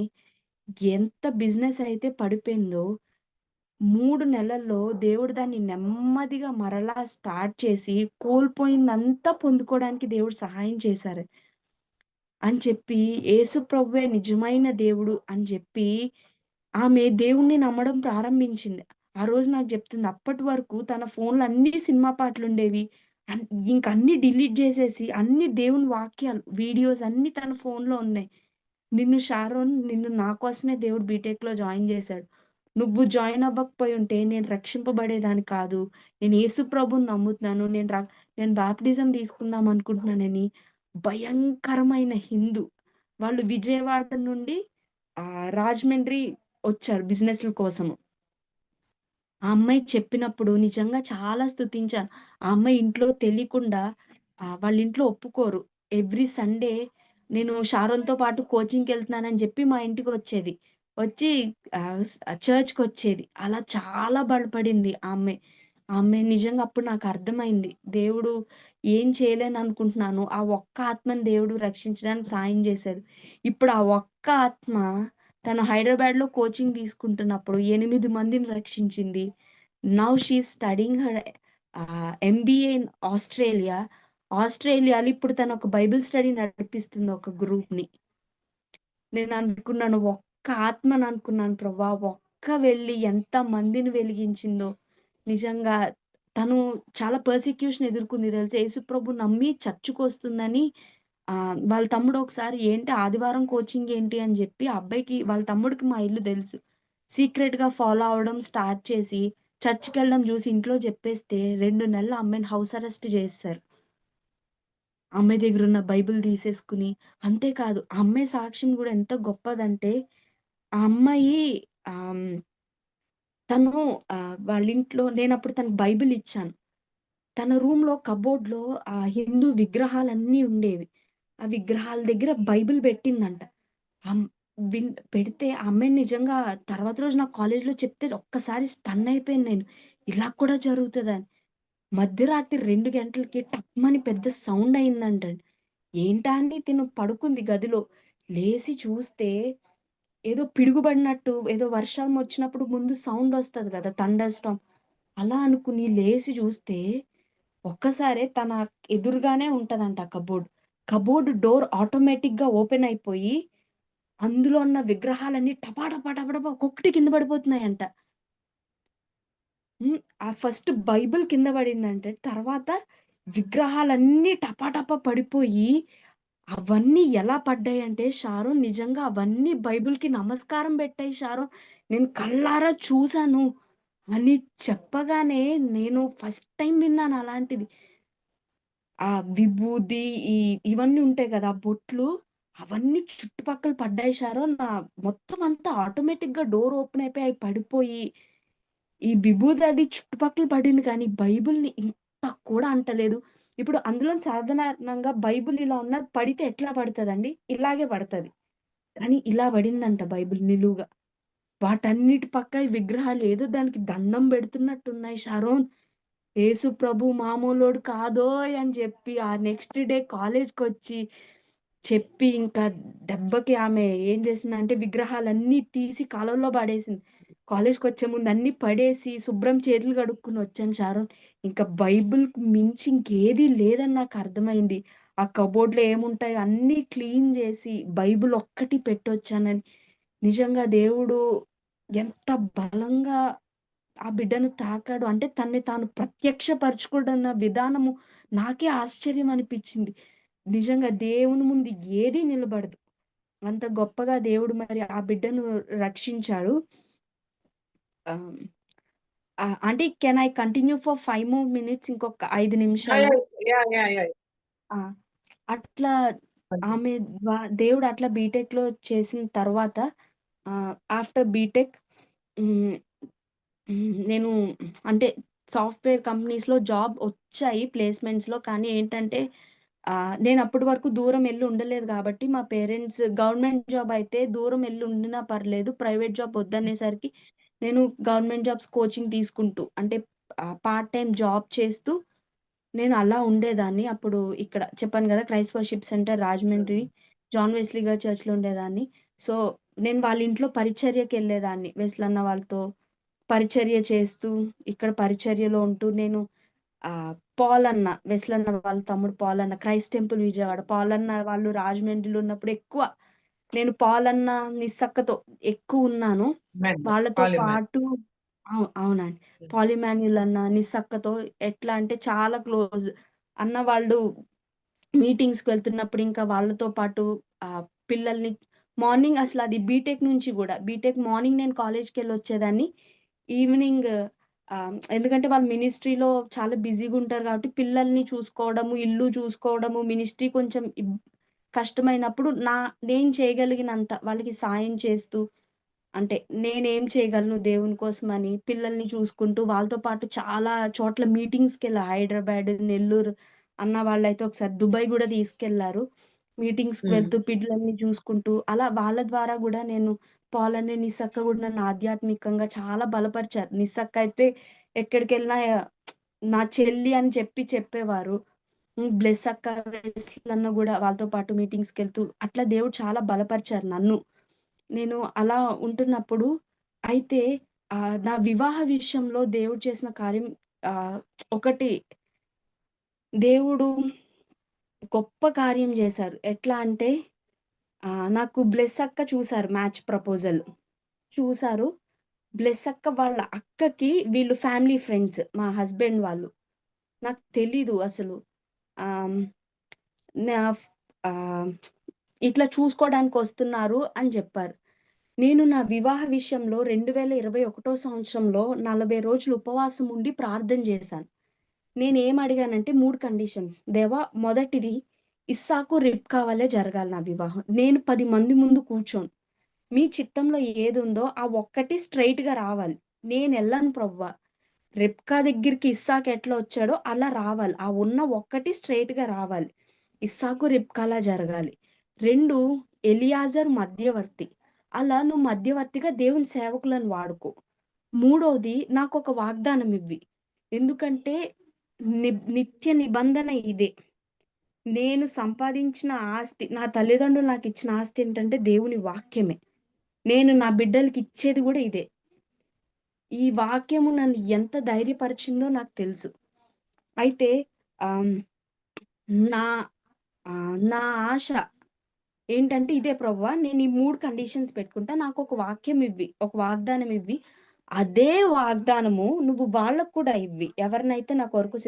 ఎంత బిజినెస్ అయితే పడిపోయిందో, 3 నెలల్లో దేవుడు దాన్ని నెమ్మదిగా మరలా స్టార్ట్ చేసి, కోల్పోయిందంతా పొందుకోవడానికి దేవుడు సహాయం చేశారు. అని చెప్పి, యేసు ప్రభువే నిజమైన దేవుడు అని జెప్పి, ఆమె దేవుడిని నమ్మడం ప్రారంభించింది. ఆ రోజు నాకు జెప్తుంది. అప్పటి వరకు తన ఫోన్‌లో అన్నీ సినిమా పాటలుండేవి. అన్ ఇంక అన్నీ డిలీట్ జేసేసి, అన్ని దేవుని వాక్యాలు, వీడియోస్ అన్నీ తన ఫోన్‌లో ఉన్నాయి. నిన్ను నా కోసమే దేవుడు బీటెక్‌లో జాయిన్ జేశాడు. నువ్వు జాయిన్ అవ్వకపోయుంటే నేను రక్షింపబడేదాన్ని కాదు. నేను యేసు ప్రభువుని నమ్ముతున్నాను. నేను బాప్టిజం తీసుకుందాం అనుకుంటున్నానని భయంకరమైన హిందూ. వాళ్ళు విజయవాడ నుండి రాజమండ్రి వచ్చారు బిజినెస్‌ల కోసము. ఆ అమ్మాయి చెప్పినప్పుడు నిజంగా చాలా స్తుతించాను. ఆ అమ్మాయి ఇంట్లో తెలియకుండా వాళ్ళ ఇంట్లో ఒప్పుకోరు. ఎవ్రీ సండే నేను షారోన్‌తో పాటు కోచింగ్‌కెళ్తున్నానని జెప్పి మా ఇంటికొచ్చేది. వచ్చి చర్చ్‌కొచ్చేది. అలా చాలా బలపడింది ఆ అమ్మాయి. ఆ అమ్మాయి నిజంగా అప్పుడు నాకర్థమైంది. దేవుడు ఏం చేయలేననుకుంటున్నాను. ఆ ఒక్క ఆత్మని దేవుడు రక్షించడానికి సాయం జేశాడు. ఇప్పుడు ఆ ఒక్క ఆత్మ తను హైదరాబాద్‌లో కోచింగ్ తీసుకుంటున్నప్పుడు 8 మందిని రక్షించింది. Now she is studying her MBA in Australia. ఆస్ట్రేలియాలో ఇప్పుడు తను ఒక బైబిల్ స్టడీ నడిపిస్తుంది ఒక గ్రూప్‌ని. నేననుకున్నాను ఒక్క ఆత్మననుకున్నాను ప్రభా! వెళ్లి ఎంతమందిని వెలిగించిందో. నిజంగా తను చాలా పర్సిక్యూషన్ ఎదుర్కొంది తెలుసా? యేసుప్రభు నమ్మి చర్చ్‌కొస్తుందని వాళ్ళ తమ్ముడు ఒకసారి ఏంటి ఆదివారం కోచింగ్ ఏంటి అని జెప్పి ఆ అబ్బాయికి వాళ్ళ తమ్ముడికి మా ఇల్లు తెలుసు. సీక్రెట్‌గా ఫాలో అవ్వడం స్టార్ట్ చేసి చర్చ్‌కెళ్ళడం జూసి ఇంట్లో జెప్పేస్తే 2 నెలలు ఆ అమ్మాయిని హౌస్ అరెస్ట్ జేసేశారు. ఆ అమ్మాయి దగ్గరున్న బైబిల్ తీసేసుకొని, అంతేకాదు ఆ అమ్మాయి సాక్ష్యం గూడా ఎంత గొప్పదంటే, ఆ అమ్మాయి ఆహ్, హ్మ్, తను వాళ్ళింట్లో నేనప్పుడు తనకి బైబిల్ ఇచ్చాను. తన రూమ్‌లో కబోర్డ్‌లో హిందూ విగ్రహాలన్నీ ఉండేవి. ఆ విగ్రహాల దగ్గర బైబిల్ పెట్టిందంట. అమ్ పెడితే ఆ అమ్మాయి నిజంగా తర్వాత రోజు నాకు కాలేజ్‌లో చెప్తే ఒక్కసారి స్టన్ అయిపోయాను నేను. ఇలా కూడా జరుగుతదని. మధ్యరాత్రి 2 గంటలకి టప్‌మని పెద్ద సౌండ్ అయిందంటండి. ఏంటా అని తిను పడుకుంది గదిలో. లేసి చూస్తే ఏదో పిడుగుబడినట్టు ఏదో వర్షం వచ్చినప్పుడు ముందు సౌండ్ ఒస్తది గదా! థండర్ స్టార్మ్ అలా అనుకుని లేసి జూస్తే ఒక్కసారే తన ఎదురుగానే ఉంటదంట కబోర్డ్. కబోర్డ్ డోర్ ఆటోమేటిక్‌గా ఓపెన్ అయిపోయి అందులో ఉన్న విగ్రహాలన్నీ టపా టపా టపా టపా ఒక్కొక్కటి కింద పడిపోతున్నాయంట. ఫస్ట్ బైబిల్ కింద పడిందంటే, తర్వాత విగ్రహాలన్నీ టపా పడిపోయి, అవన్నీ ఎలా పడ్డాయంటే, "షారోన్ నిజంగా అవన్నీ బైబిల్‌కి నమస్కారం పెట్టాయి షారోన్. నేను కళ్ళారా చూసాను." అని చెప్పగానే నేను ఫస్ట్ టైమ్ విన్నాను అలాంటిది. ఆ విభూది ఈ ఇవన్నీ ఉంటాయి గదా! బొట్లు అవన్నీ చుట్టుపక్కల పడ్డాయి షారోన్. మొత్తం అంతా ఆటోమేటిక్‌గా డోర్ ఓపెన్ అయిపోయి అయి పడిపోయి, ఈ విభూది అది చుట్టుపక్కల పడింది కానీ బైబిల్‌ని ఇంత కూడా అంటలేదు. ఇప్పుడు అందులో సాధారణంగా బైబిల్ ఇలా ఉన్నది పడితే ఎట్లా పడతదండి? ఇలాగే పడతది. కానీ ఇలా పడిందంట బైబిల్ నిలువుగా. వాటన్నిటి పక్క ఈ విగ్రహాలు ఏదో దానికి దండం బెడుతున్నట్టున్నాయి షారోన్. యేసు ప్రభు మామూలోడు కాదోయ్! అని జెప్పి, ఆ నెక్స్ట్ డే కాలేజ్‌కొచ్చి చెప్పి, ఇంకా దెబ్బకి ఆమె ఏం జేసిందంటే, విగ్రహాలన్నీ తీసి కాలువలో పడేసింది. కాలేజ్‌కొచ్చే ముందు అన్నీ పడేసి, శుభ్రం చేతులు కడుక్కొనొచ్చాను షారోన్. ఇంకా బైబిల్‌కి మించి ఇంకేది లేదని నాకర్థమైంది. ఆ కబోర్డ్‌లో ఏముంటాయో అన్నీ క్లీన్ జేసి, బైబిల్ ఒక్కటి పెట్టొచ్చానని. నిజంగా దేవుడు ఎంత బలంగా ఆ బిడ్డను తాకాడు. అంటే తనని తాను ప్రత్యక్షపరచుకున్న విధానము నాకే ఆశ్చర్యం అనిపిచ్చింది. నిజంగా దేవుని ముందు ఏది నిలబడదు. అంత గొప్పగా దేవుడు మరి ఆ బిడ్డను రక్షించాడు. ఆహ్, అంటే can I continue for 5 more minutes ఇంకొక 5 యాహ్! నిమిషాలు? యాహ్! యాహ్! యాహ్! యాహ్! ఆ! అట్లా కంటిన్యూ. ఆమె దేవుడు అట్లా బీటెక్‌లో చేసిన తర్వాత ఆఫ్టర్ బీటెక్ హ్మ్. నేను అంటే సాఫ్ట్‌వేర్ కంపెనీస్‌లో జాబ్ ఒచ్చాయి ప్లేస్‌మెంట్స్‌లో. కానీ ఏంటంటే నేను అప్పటి వరకు దూరం ఎళ్లి ఉండలేదు గాబట్టి మా పేరెంట్స్ గవర్నమెంట్ జాబ్ అయితే దూరం ఎళ్లి ఉండినా పర్లేదు. ప్రైవేట్ జాబ్ వద్దనేసరికి నేను గవర్నమెంట్ జాబ్స్ కోచింగ్ తీసుకుంటూ అంటే పార్ట్ టైమ్ జాబ్ చేస్తూ నేను అలా ఉండేదాన్ని. అప్పుడు ఇక్కడ చెప్పాను గదా! క్రైస్ట్ వర్షిప్ సెంటర్ రాజమండ్రి, హ్మ్. జాన్ వెస్లీ గారి చర్చ్‌లో ఉండేదాన్ని. సో, నేను వాళ్ళ ఇంట్లో పరిచర్యకెళ్ళేదాన్ని. వెస్లన్న వాళ్ళతో పరిచర్య చేస్తూ, ఇక్కడ పరిచర్యలో ఉంటూ నేను పాలన్న, వెస్లన్న వాళ్ళ తమ్ముడు పాలన్న, క్రైస్ట్ టెంపుల్ విజయవాడ. పాలన్న వాళ్ళు రాజమండ్రిలో ఉన్నప్పుడు ఎక్కువ నేను పాలన్న, నిస్సక్కతో ఎక్కువున్నాను. మెంబర్. వాళ్ళతో పాలిమర్. పాటు అవునండి. హ్మ్. పాలిమాన్యుల్ అన్న, నిస్సక్కతో ఎట్లా అంటే చాలా క్లోజ్. అన్న వాళ్ళు మీటింగ్స్‌కి వెళ్తున్నప్పుడు ఇంకా వాళ్ళతో పాటు పిల్లల్ని మార్నింగ్ అసలది బీటెక్ నుంచి గూడా. బీటెక్ మార్నింగ్ నేను కాలేజ్‌కెళ్ళొచ్చేదాన్ని. ఈవినింగ్ ఎందుకంటే వాళ్ళు మినిస్ట్రీలో చాలా బిజీగుంటారు గాబట్టి పిల్లల్ని చూసుకోవడము, ఇల్లు చూసుకోవడము, మినిస్ట్రీ కొంచెం కష్టమైనప్పుడు నేను చేయగలిగినంత వాళ్ళకి సాయం చేస్తూ అంటే నేనేం చేయగలను దేవుని కోసమని పిల్లల్ని చూసుకుంటూ వాళ్ళతో పాటు చాలా చోట్ల మీటింగ్స్‌కెళ్ళా. హైదరాబాద్, నెల్లూరు అన్న వాళ్ళైతే ఒకసారి దుబాయ్ గూడా తీసుకెళ్లారు. మీటింగ్స్‌కి హ్మ్. వెళ్తూ పిల్లల్ని చూసుకుంటూ అలా వాళ్ళ ద్వారా గూడా నేను పాలని, నిస్సక్క గూడా నన్ను ఆధ్యాత్మికంగా చాలా బలపరిచారు. నిస్సక్క అయితే ఎక్కడికెళ్ళినా నా చెల్లి అని చెప్పేవారు. బ్లెస్ అక్క, వెస్లన్న గూడా వాళ్ళతో పాటు మీటింగ్స్‌కెళ్తూ అట్లా దేవుడు చాలా బలపరిచారు నన్ను. నేను అలా ఉంటున్నప్పుడు అయితే నా వివాహ విషయంలో దేవుడు చేసిన కార్యం ఆహ్, ఒకటి దేవుడు గొప్ప కార్యం జేశారు. ఎట్లా అంటే నాకు బ్లెస్ అక్క చూసారు మ్యాచ్ ప్రపోజల్. చూసారు. బ్లెస్ అక్క వాళ్ళ అక్కకి వీళ్ళు ఫ్యామిలీ ఫ్రెండ్స్ మా హస్బెండ్ వాళ్ళు. నాకు తెలీదు అసలు. ఆహ్, నా ఫ్ ఆహ్, ఇట్లా చూసుకోవడానికొస్తున్నారు అని జెప్పారు. నేను నా వివాహ విషయంలో 2021 సంవత్సరంలో 40 రోజులు ఉపవాసం ఉండి ప్రార్థన చేశాను. నేనేం అడిగానంటే 3 కండిషన్స్. దేవా మొదటిది ఇస్సాకు, రిబ్కా వల్లే జరగాలి నా వివాహం. నేను 10 మంది ముందు కూర్చోను. మీ చిత్తంలో ఏదుందో ఆ ఒక్కటి స్ట్రెయిట్‌గా రావాలి. నేనెళ్ళను ప్రభువా! రిబ్కా దగ్గరికి ఇస్సాకు ఎట్లా వచ్చాడో అలా రావాలి. ఆ ఉన్న ఒక్కటి స్ట్రెయిట్‌గా రావాలి. ఇస్సాకు, రిబ్కాలా జరగాలి. 2 ఎలియాజర్ మధ్యవర్తి. అలా నువ్వు మధ్యవర్తిగా దేవుని సేవకులను వాడుకో. మూడోది నాకొక వాగ్దానం ఇవ్వి. ఎందుకంటే నిత్య నిబంధన ఇదే. నేను సంపాదించిన ఆస్తి నా తల్లిదండ్రులు నాకిచ్చిన ఆస్తి ఏంటంటే దేవుని వాక్యమే. నేను నా బిడ్డలకిచ్చేది గూడా ఇదే. ఈ వాక్యము నన్ను ఎంత ధైర్యపరిచిందో నాకు తెలుసు. అయితే ఆహ్, నా నా ఆశ ఏంటంటే ఇదే ప్రభువా నేను ఈ 3 కండిషన్స్ పెట్టుకుంటా. నాకొక వాక్యం ఇవ్వి. ఒక వాగ్దానం ఇవ్వి. అదే వాగ్దానము నువ్వు వాళ్ళకి కూడా ఇవ్వి. ఎవరినైతే నా కొరకు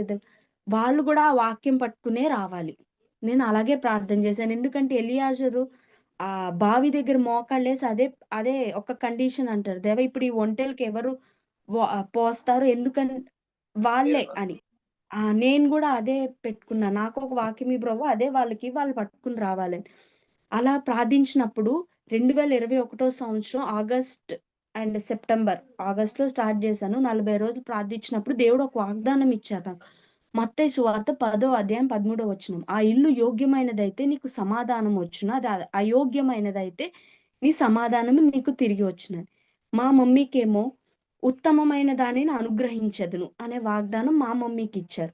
వాళ్ళు గూడా ఆ వాక్యం పట్టుకునే రావాలి. నేను అలాగే ప్రార్థన చేశాను. ఎందుకంటే ఎలియాజరు బావి దగ్గర మోకాళ్ళేసి అదే అదే ఒక కండిషన్ అంటారు. దేవా ఇప్పుడు ఈ ఒంటెలకి ఎవరు పోస్తారు. వాళ్ళే అని. నేను గూడా అదే పెట్టుకున్నా. నాకొక వాక్యం ఇవ్వు అదే వాళ్ళకి వాళ్ళు పట్టుకొని రావాలని. అలా ప్రార్థించినప్పుడు 2021 సంవత్సరం ఆగస్ట్ అండ్ సెప్టెంబర్. ఆగస్ట్‌లో స్టార్ట్ చేశాను. 40 రోజులు ప్రార్థించినప్పుడు దేవుడు ఒక వాగ్దానం ఇచ్చారు నాకు. మత్తయి సువార్త 10వ అధ్యాయం 13వ వచనం. ఆ ఇల్లు యోగ్యమైనదైతే నీకు సమాధానం వచ్చును. అది అయోగ్యమైనదైతే నీ సమాధానము నీకు తిరిగి వచ్చునని. మా మమ్మీకేమో ఉత్తమమైన దానిని అనుగ్రహించెదను అనే వాగ్దానం మా మమ్మీకిచ్చారు.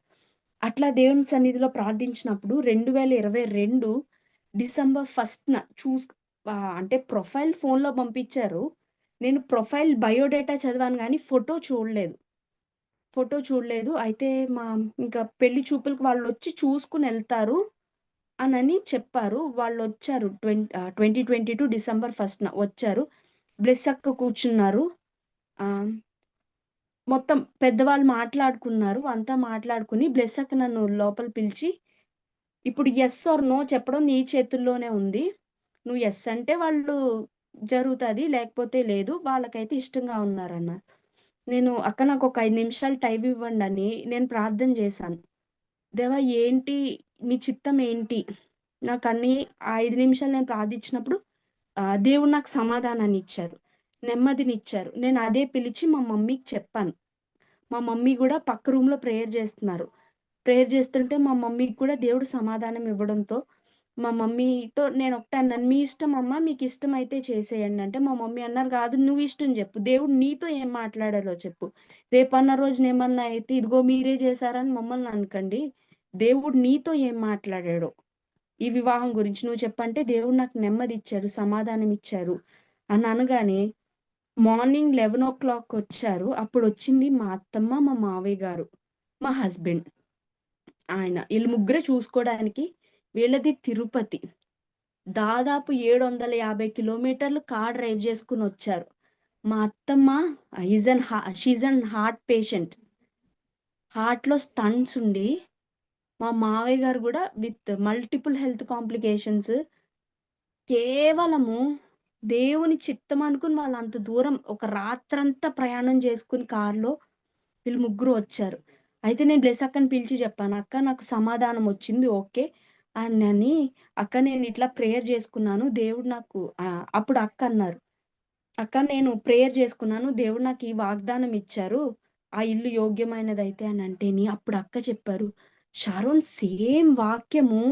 అట్లా దేవుని సన్నిధిలో ప్రార్థించినప్పుడు 2022 డిసెంబర్ 1న అంటే ప్రొఫైల్ ఫోన్‌లో పంపించారు. నేను ప్రొఫైల్ బయోడేటా చదివాను గానీ ఫోటో చూడలేదు. అయితే ఇంకా పెళ్లి చూపులకి వాళ్ళొచ్చి చూసుకొనెళ్తారు అనని చెప్పారు. వాళ్ళొచ్చారు 2022 డిసెంబర్ 1న వచ్చారు. బ్లెస్ అక్క కూర్చున్నారు. ఆహ్, మొత్తం పెద్దవాళ్ళు మాట్లాడుకున్నారు. అంతా మాట్లాడుకొని బ్లెస్ అక్క నన్ను లోపల పిలిచి, "ఇప్పుడు యెస్ ఆర్ నో చెప్పడం నీ చేతుల్లోనే ఉంది. నువ్వు యెస్ అంటే వాళ్ళు జరుగుతది. లేకపోతే లేదు. వాళ్ళకైతే ఇష్టంగా ఉన్నారన్నారు." నేను "అక్క నాకొక 5 నిమిషాలు టైం ఇవ్వండని" నేను ప్రార్థన చేశాను. దేవా ఏంటి? నీ చిత్తం ఏంటి? నాకన్నీ ఆ 5 నిమిషాలు నేను ప్రార్థించినప్పుడు దేవుడు నాకు సమాధానాన్నిచ్చారు. నెమ్మదినిచ్చారు. నేను అదే పిలిచి మా మమ్మీకి చెప్పాను. మా మమ్మీ గూడా పక్క రూమ్‌లో ప్రేయర్ జేస్తున్నారు. ప్రేయర్ జేస్తుంటే మా మమ్మీకి కూడా దేవుడు సమాధానం ఇవ్వడంతో, మా మమ్మీతో నేనొకటే అన్నాను. "మీ ఇష్టం అమ్మ. మీకిష్టమైతే చేసేయండి" అంటే, మా మమ్మీ అన్నారు, "కాదు నువ్విష్టం జెప్పు. దేవుడు నీతో ఏం మాట్లాడాలో చెప్పు. రేపన్న రోజున ఏమన్నా అయితే ఇదిగో మీరే జేశారని మమ్మల్ని అనకండి. దేవుడు నీతో ఏం మాట్లాడాడో ఈ వివాహం గురించి నువ్వు చెప్పంటే" దేవుడు నాకు నెమ్మదిచ్చారు, సమాధానమిచ్చారు అని అనగానే మార్నింగ్ 11:00 వచ్చారు. అప్పుడొచ్చింది మా అత్తమ్మ, మా మావయ్య గారు, మా హస్బెండ్. ఈళ్ళు ముగ్గురే చూసుకోడానికి. వీళ్ళది తిరుపతి. దాదాపు 750 కిలోమీటర్లు కార్ డ్రైవ్ చేసుకొనొచ్చారు. మా అత్తమ్మ షీస్ అన్ హార్ట్ పేషెంట్. హార్ట్‌లో స్టంట్స్ ఉండి, మా మావయ్య గారు గూడా విత్ మల్టిపుల్ హెల్త్ కాంప్లికేషన్స్. కేవలము దేవుని చిత్తం అనుకుని వాళ్ళంత దూరం ఒక రాత్రంతా ప్రయాణం చేసుకొని కార్‌లో వీళ్ళు ముగ్గురు వచ్చారు. అయితే నేను బ్లెస్ అక్కని పిలిచి చెప్పాను. "అక్క నాకు సమాధానం వచ్చింది. ఓకే." అనని, "అక్క నేనిట్లా ప్రేయర్ చేసుకున్నాను. దేవుడు నాకు" అప్పుడు అక్క అన్నారు. "అక్క నేను ప్రేయర్ చేసుకున్నాను. దేవుడు నాకు ఈ వాగ్దానం ఇచ్చారు. ఆ ఇల్లు యోగ్యమైనదైతే" అనంటేని అప్పుడు అక్క చెప్పారు. "షారోన్ సేమ్ వాక్యము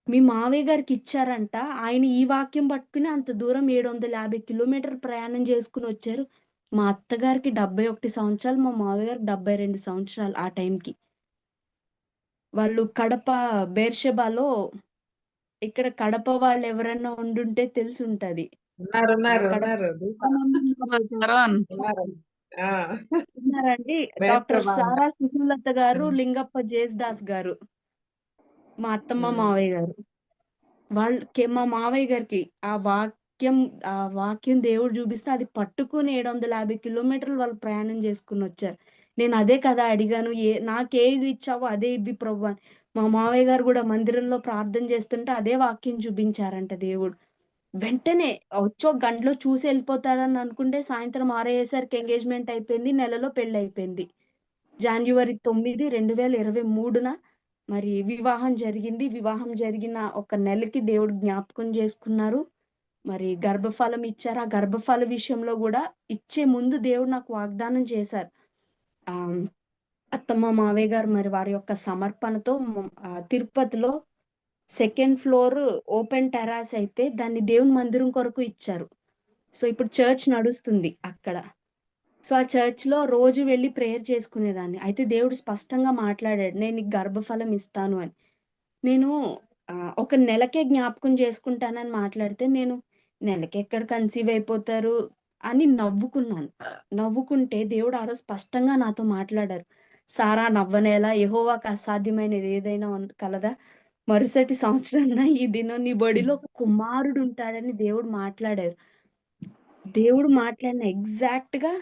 మీ మావయ్య గారికిచ్చారంట. ఆయన ఈ వాక్యం పట్టుకుని అంత దూరం 750 కిలోమీటర్లు ప్రయాణం చేసుకొనొచ్చారు. మా అత్తగారికి 71 సంవత్సరాలు, మా మావయ్య గారికి 72 సంవత్సరాలు ఆ టైంకి. వాళ్ళు బెర్షెబాలో ఇక్కడ కడప వాళ్ళెవరన్నా ఉండుంటే తెలిసుంటది. ఉన్నారు. కడప ఉన్నారు. దీపా శరణ్. ఉన్నారు. ఆ! ఉన్నారండి. డాక్టర్ బేర్షెబా సారా సుహులత గారు, హ్మ్. లింగప్ప జేసుదాస్ గారు. మా అత్తమ్మ, హ్మ్. మావయ్య గారు. మా మావయ్య గారికి ఆ వాక్యం దేవుడు జూబిస్తే అది పట్టుకొని 750 కిలోమీటర్లు వాళ్ళు ప్రయాణం జేసుకొనొచ్చారు. నేనదే కదా అడిగాను. నాకేది ఇచ్చావో అదే ఇవ్వి ప్రభు అని. మా మావయ్య గారు గూడా మందిరంలో ప్రార్థన జేస్తుంటే అదే వాక్యం చూపించారంట దేవుడు. వెంటనే వచ్చి ఒక గంటలో చూసి ఎళ్ళిపోతాడని అనుకుంటే సాయంత్రం 6 అయ్యేసరికి ఎంగేజ్‌మెంట్ అయిపోయింది. నెలలో పెళ్లయిపోయింది. జాన్యువరి 9, 2023న మరి వివాహం జరిగింది. వివాహం జరిగిన ఒక నెలకి దేవుడు జ్ఞాపకం జేసుకున్నారు. మరి గర్భఫలం ఇచ్చారు. ఆ గర్భఫల విషయంలో గూడా ఇచ్చే ముందు దేవుడు నాకు వాగ్దానం చేశారు. ఆహ్, అత్తమ్మ, మావయ్య గారు మరి వారి యొక్క సమర్పణతో తిరుపతిలో సెకండ్ ఫ్లోర్ ఓపెన్ టెర్రాస్ అయితే దాన్ని దేవుని మందిరం కొరకు ఇచ్చారు. సో, ఇప్పుడు చర్చ్ నడుస్తుంది అక్కడ. సో, ఆ చర్చ్‌లో రోజు వెళ్లి ప్రేయర్ చేసుకునేదాన్ని. అయితే దేవుడు స్పష్టంగా మాట్లాడాడు. "నేను నీకు గర్భఫలం ఇస్తాను" అని. నేను ఒక నెలకే జ్ఞాపకం చేసుకుంటానని మాట్లాడితే, నేను నెలకెక్కడ కన్సీవ్ అయిపోతారు అని నవ్వుకున్నాను. నవ్వుకుంటే దేవుడు ఆ రోజు స్పష్టంగా నాతో మాట్లాడారు. "సారా నవ్వనేలా యెహోవాకు అసాధ్యమైనది ఏదైనా కలదా? మరుసటి సంవత్సరాన ఈ దినం నీ బొడిలో ఒక కుమారుడుంటాడని" దేవుడు మాట్లాడారు. దేవుడు మాట్లాడిన ఎగ్జాక్ట్‌గా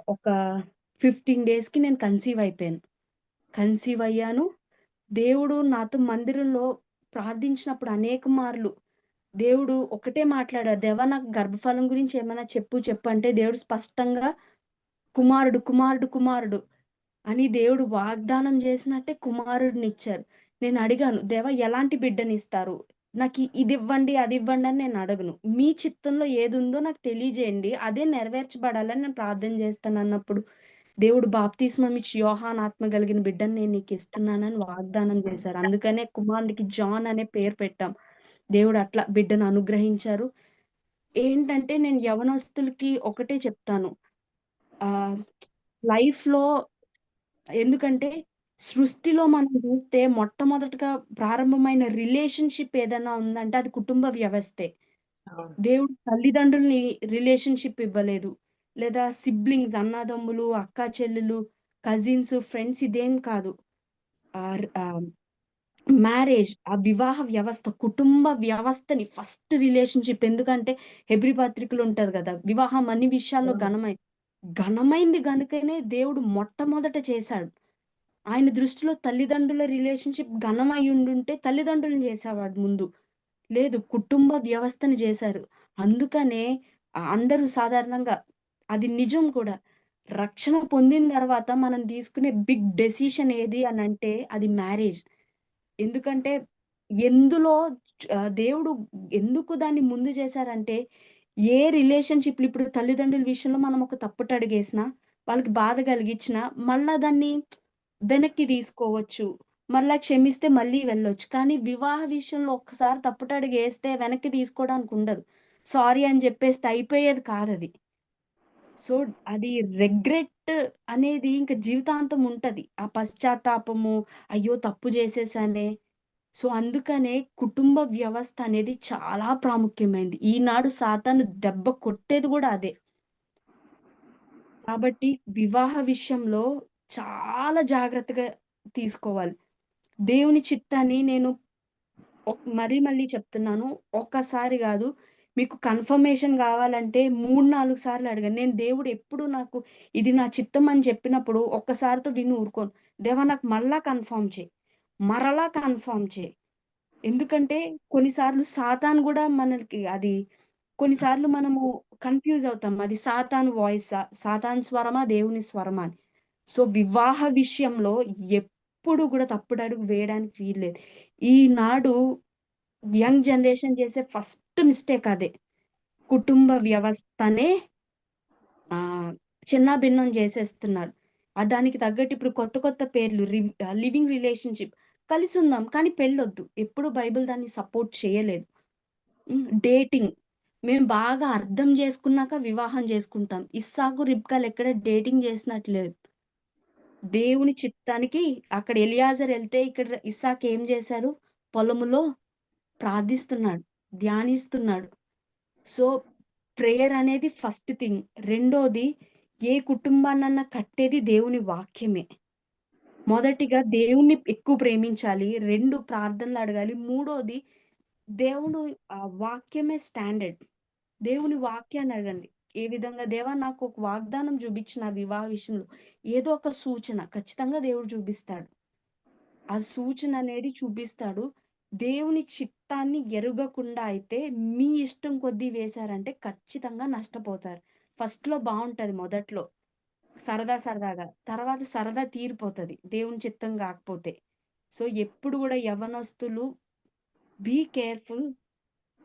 ఒక 15 డేస్‌కి నేను కన్సీవ్ అయిపోయాను. కన్సీవ్ అయ్యాను. దేవుడు నాతో మందిరంలో ప్రార్థించినప్పుడు అనేక మార్లు దేవుడు ఒకటే మాట్లాడారు. "దేవా నాకు గర్భఫలం గురించి ఏమైనా చెప్పు చెప్పు" అంటే దేవుడు స్పష్టంగా కుమారుడు, కుమారుడు, కుమారుడు అని దేవుడు వాగ్దానం చేసినట్టే కుమారుడినిచ్చారు. నేను అడిగాను, దేవా ఎలాంటి బిడ్డనిస్తారు? ఇదివ్వండి, అదివ్వండి అని నేను అడగను. మీ చిత్తంలో ఏదుందో నాకు తెలియజేయండి. అదే నెరవేర్చబడాలని నేను ప్రార్థన చేస్తానన్నప్పుడు, దేవుడు బాప్తిస్మం ఇచ్చి యోహాను ఆత్మ కలిగిన బిడ్డని నేను నీకిస్తున్నానని వాగ్దానం చేశారు. అందుకనే కుమారుడికి జాన్ అనే పేరు పెట్టాం. దేవుడు అట్లా బిడ్డను అనుగ్రహించారు. ఏంటంటే నేను యవ్వనస్తులకి ఒకటే చెప్తాను. ఆహ్, లైఫ్‌లో ఎందుకంటే సృష్టిలో మనం చూస్తే మొట్టమొదటగా ప్రారంభమైన రిలేషన్‌షిప్ ఏదైనా ఉందంటే అది కుటుంబ వ్యవస్థే. అవును. దేవుడు తల్లిదండ్రుల్ని రిలేషన్‌షిప్ ఇవ్వలేదు. లేదా సిబ్లింగ్స్ అన్నాదమ్ములు, అక్కా చెల్లెలు, కజిన్స్, ఫ్రెండ్స్ ఇదేం కాదు. ఆహ్, ఆహ్, మ్యారేజ్ ఆ వివాహ వ్యవస్థ, కుటుంబ వ్యవస్థని ఫస్ట్ రిలేషన్‌షిప్ ఎందుకంటే హెబ్రీ పత్రికలో ఉంటది గదా! వివాహం అన్ని విషయాల్లో అవును. ఘనమైంది గనుకనే దేవుడు మొట్టమొదట చేశాడు. ఆయన దృష్టిలో తల్లిదండ్రుల రిలేషన్‌షిప్ ఘనమయ్యుండుంటే తల్లిదండ్రులను జేసేవాడు ముందు. లేదు కుటుంబ వ్యవస్థని జేశారు. అందుకనే అందరూ సాధారణంగా అది నిజం కూడా. రక్షణ పొందిన తర్వాత మనం తీసుకునే బిగ్ డెసిషన్ ఏది అనంటే అది మ్యారేజ్. ఎందుకంటే ఎందులో దేవుడు ఎందుకు దాన్ని ముందు చేశారంటే, ఏ రిలేషన్‌షిప్‌లు ఇప్పుడు తల్లిదండ్రుల విషయంలో మనం ఒక తప్పుటడుగేసినా, వాళ్ళకి బాధ కలిగించినా, మళ్ళా దాన్ని వెనక్కి తీసుకోవచ్చు. మళ్ళా క్షమిస్తే మళ్ళీ వెళ్ళొచ్చు. కానీ వివాహ విషయంలో ఒక్కసారి తప్పుటడుగేస్తే వెనక్కి తీసుకోవడానికి ఉండదు. సారీ అని చెప్పేస్తే అయిపోయేది కాదది. సో, అది రెగ్రెట్ అనేది ఇంక జీవితాంతం ఉంటది. ఆ పశ్చాత్తాపము, అయ్యో! తప్పు చేసేసానే. సో, అందుకనే కుటుంబ వ్యవస్థ అనేది చాలా ప్రాముఖ్యమైంది. ఈనాడు సాతాను దెబ్బ కొట్టేది గూడా అదే. కాబట్టి వివాహ విషయంలో చాలా జాగ్రత్తగా తీసుకోవాలి. దేవుని చిత్తాన్ని నేను మరీ మళ్ళీ చెప్తున్నాను. ఒక్కసారి గాదు. మీకు కన్ఫర్మేషన్ గావాలంటే 3, 4 సార్లు అడగండి. నేను దేవుడు ఎప్పుడు నాకు ఇది నా చిత్తం అని చెప్పినప్పుడు ఒక్కసారితో విని ఊరుకోను. దేవా నాకు మళ్ళా కన్ఫర్మ్ చెయి. మరలా కన్ఫర్మ్ చెయి. ఎందుకంటే కొన్నిసార్లు సాతాను గూడా మనకి కొన్నిసార్లు మనము కన్‌ఫ్యూజ్ అవుతాం. అది సాతాను వాయిసా? సాతాను స్వరమా? దేవుని స్వరమా అని. సో, వివాహ విషయంలో ఎప్పుడు గూడా తప్పుడడుగు వేయడానికి వీల్లేదు. ఈనాడు యంగ్ జనరేషన్ చేసే ఫస్ట్ మిస్టేక్ అదే. కుటుంబ వ్యవస్థనే ఆహ్, చిన్నాభిన్నం జేసేస్తున్నారు. దానికి తగ్గట్టు ఇప్పుడు కొత్త కొత్త పేర్లు లివింగ్ రిలేషన్‌షిప్ కలిసుందాం కానీ పెళ్ళొద్దు. ఎప్పుడు బైబిల్ దాన్ని సపోర్ట్ చేయలేదు. డేటింగ్ మేము బాగా అర్థం చేసుకున్నాక వివాహం చేసుకుంటాం. ఇస్సాకు, రిబ్కాలెక్కడ డేటింగ్ చేసినట్టు లేదు. దేవుని చిత్తానికి అక్కడ ఎలియాజర్ ఎళ్తే ఇక్కడ ఇస్సాకు ఏం చేశారు? పొలములో ప్రార్థిస్తున్నాడు. ధ్యానిస్తున్నాడు. సో, ప్రేయర్ అనేది ఫస్ట్ థింగ్. రెండోది ఏ కుటుంబాన్నన్నా కట్టేది దేవుని వాక్యమే. మొదటిగా దేవుణ్ణి ఎక్కువ ప్రేమించాలి. 2 ప్రార్థనలు అడగాలి. మూడోది దేవుడు వాక్యమే స్టాండర్డ్. దేవుని వాక్యాన్ని అడగండి. ఏ విధంగా దేవా నాకు ఒక వాగ్దానం చూపించు నా వివాహ విషయంలో. ఏదో ఒక సూచన ఖచ్చితంగా దేవుడు చూపిస్తాడు. ఆ సూచననేది చూపిస్తాడు. దేవుని చిత్తాన్ని ఎరుగకుండా అయితే మీ ఇష్టం కొద్దీ వేశారంటే ఖచ్చితంగా నష్టపోతారు. ఫస్ట్‌లో బావుంటది మొదట్లో. సరదా సరదాగా. తర్వాత సరదా తీరిపోతది. దేవుని చిత్తం గాకపోతే. సో, ఎప్పుడు గూడా యవ్వనస్తులు బీ కేర్‌ఫుల్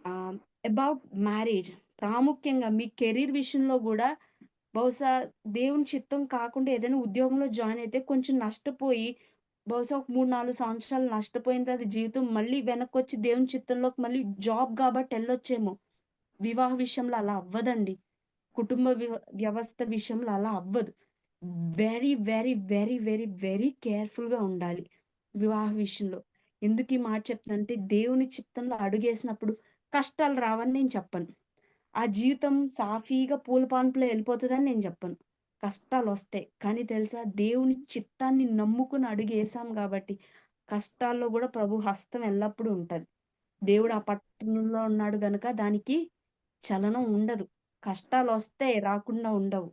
ఆహ్, అబౌట్ మ్యారేజ్. ప్రాముఖ్యంగా మీ కెరీర్ విషయంలో గూడా బహుశా దేవుని చిత్తం కాకుండా ఏదైనా ఉద్యోగంలో జాయిన్ అయితే కొంచెం నష్టపోయి, బహుశా ఒక 3, 4 సంవత్సరాలు నష్టపోయిన తర్వాత జీవితం మళ్ళీ వెనక్కొచ్చి దేవుని చిత్తంలోకి మళ్ళీ జాబ్ గాబట్టి ఎళ్ళొచ్చేమో. వివాహ విషయంలో అలా అవ్వదండి. కుటుంబ వ్యవస్థ విషయంలో అలా అవ్వదు. Very, very, very, very, very కేర్‌ఫుల్‌గా ఉండాలి వివాహ విషయంలో. ఎందుకు ఈ మాట చెప్తున్నానంటే దేవుని చిత్తంలో అడుగేసినప్పుడు కష్టాలు రావని నేను చెప్పను. ఆ జీవితం సాఫీగా పూల పాన్పులో ఎళ్ళిపోతదని నేను చెప్పను. కష్టాలొస్తాయి. కానీ తెలుసా దేవుని చిత్తాన్ని నమ్ముకొని అడుగేసాం గాబట్టి కష్టాల్లో గూడా ప్రభు హస్తం ఎల్లప్పుడూ ఉంటది. దేవుడు ఆ పట్టణంలో ఉన్నాడు గనక దానికి చలనం ఉండదు. కష్టాలొస్తాయి రాకుండా ఉండవు.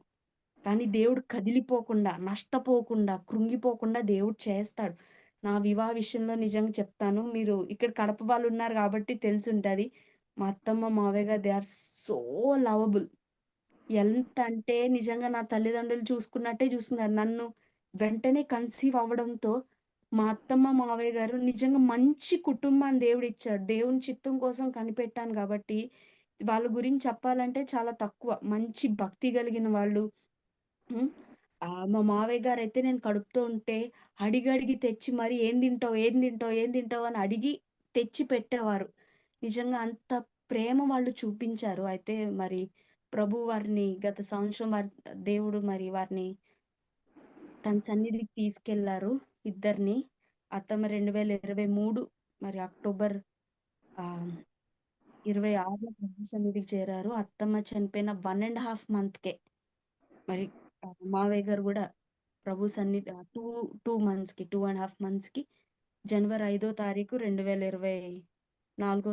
కానీ దేవుడు కదిలిపోకుండా, నష్టపోకుండా, కృంగిపోకుండా దేవుడు చేస్తాడు. నా వివాహ విషయంలో నిజంగా చెప్తాను. మీరు ఇక్కడ కడప వాళ్ళున్నారు గాబట్టి తెలిసుంటది. మా అత్తమ్మ, మావయ్య గారు దే ఆర్ సో లవబుల్. ఎంతంటే నిజంగా నా తల్లిదండ్రులు చూసుకున్నట్టే చూసుకున్నారు. నన్ను వెంటనే కన్సీవ్ అవ్వడంతో మా అత్తమ్మ, మావయ్య గారు నిజంగా మంచి కుటుంబాన్ని దేవుడిచ్చాడు. దేవుని చిత్తం కోసం కనిపెట్టాను గాబట్టి, వాళ్ళ గురించి చెప్పాలంటే చాలా తక్కువ. మంచి భక్తి గలిగిన వాళ్ళు. హ్మ్. మా మావయ్య గారైతే నేను కడుపుతో ఉంటే అడిగడిగి తెచ్చి మరి "ఏం తింటావు? ఏం తింటావు? ఏం తింటావు?" అని అడిగి తెచ్చి పెట్టేవారు. నిజంగా అంత ప్రేమ వాళ్ళు చూపించారు. అయితే మరి ప్రభు వారిని గత సంవత్సరం దేవుడు మరి వారిని తన సన్నిధికి తీసుకెళ్లారు ఇద్దరిని. అత్తమ్మ 2023 మరి అక్టోబర్ ఆహ్, 26లో ప్రభు సన్నిధికి చేరారు. అత్తమ్మ చనిపోయిన 1 ½ మంత్‌కే మరి మావయ్య గారు గూడా ప్రభు సన్నిధి 2 మంత్స్‌కి 2 ½ మంత్స్‌కి జనవరి 5 తారీఖు 2024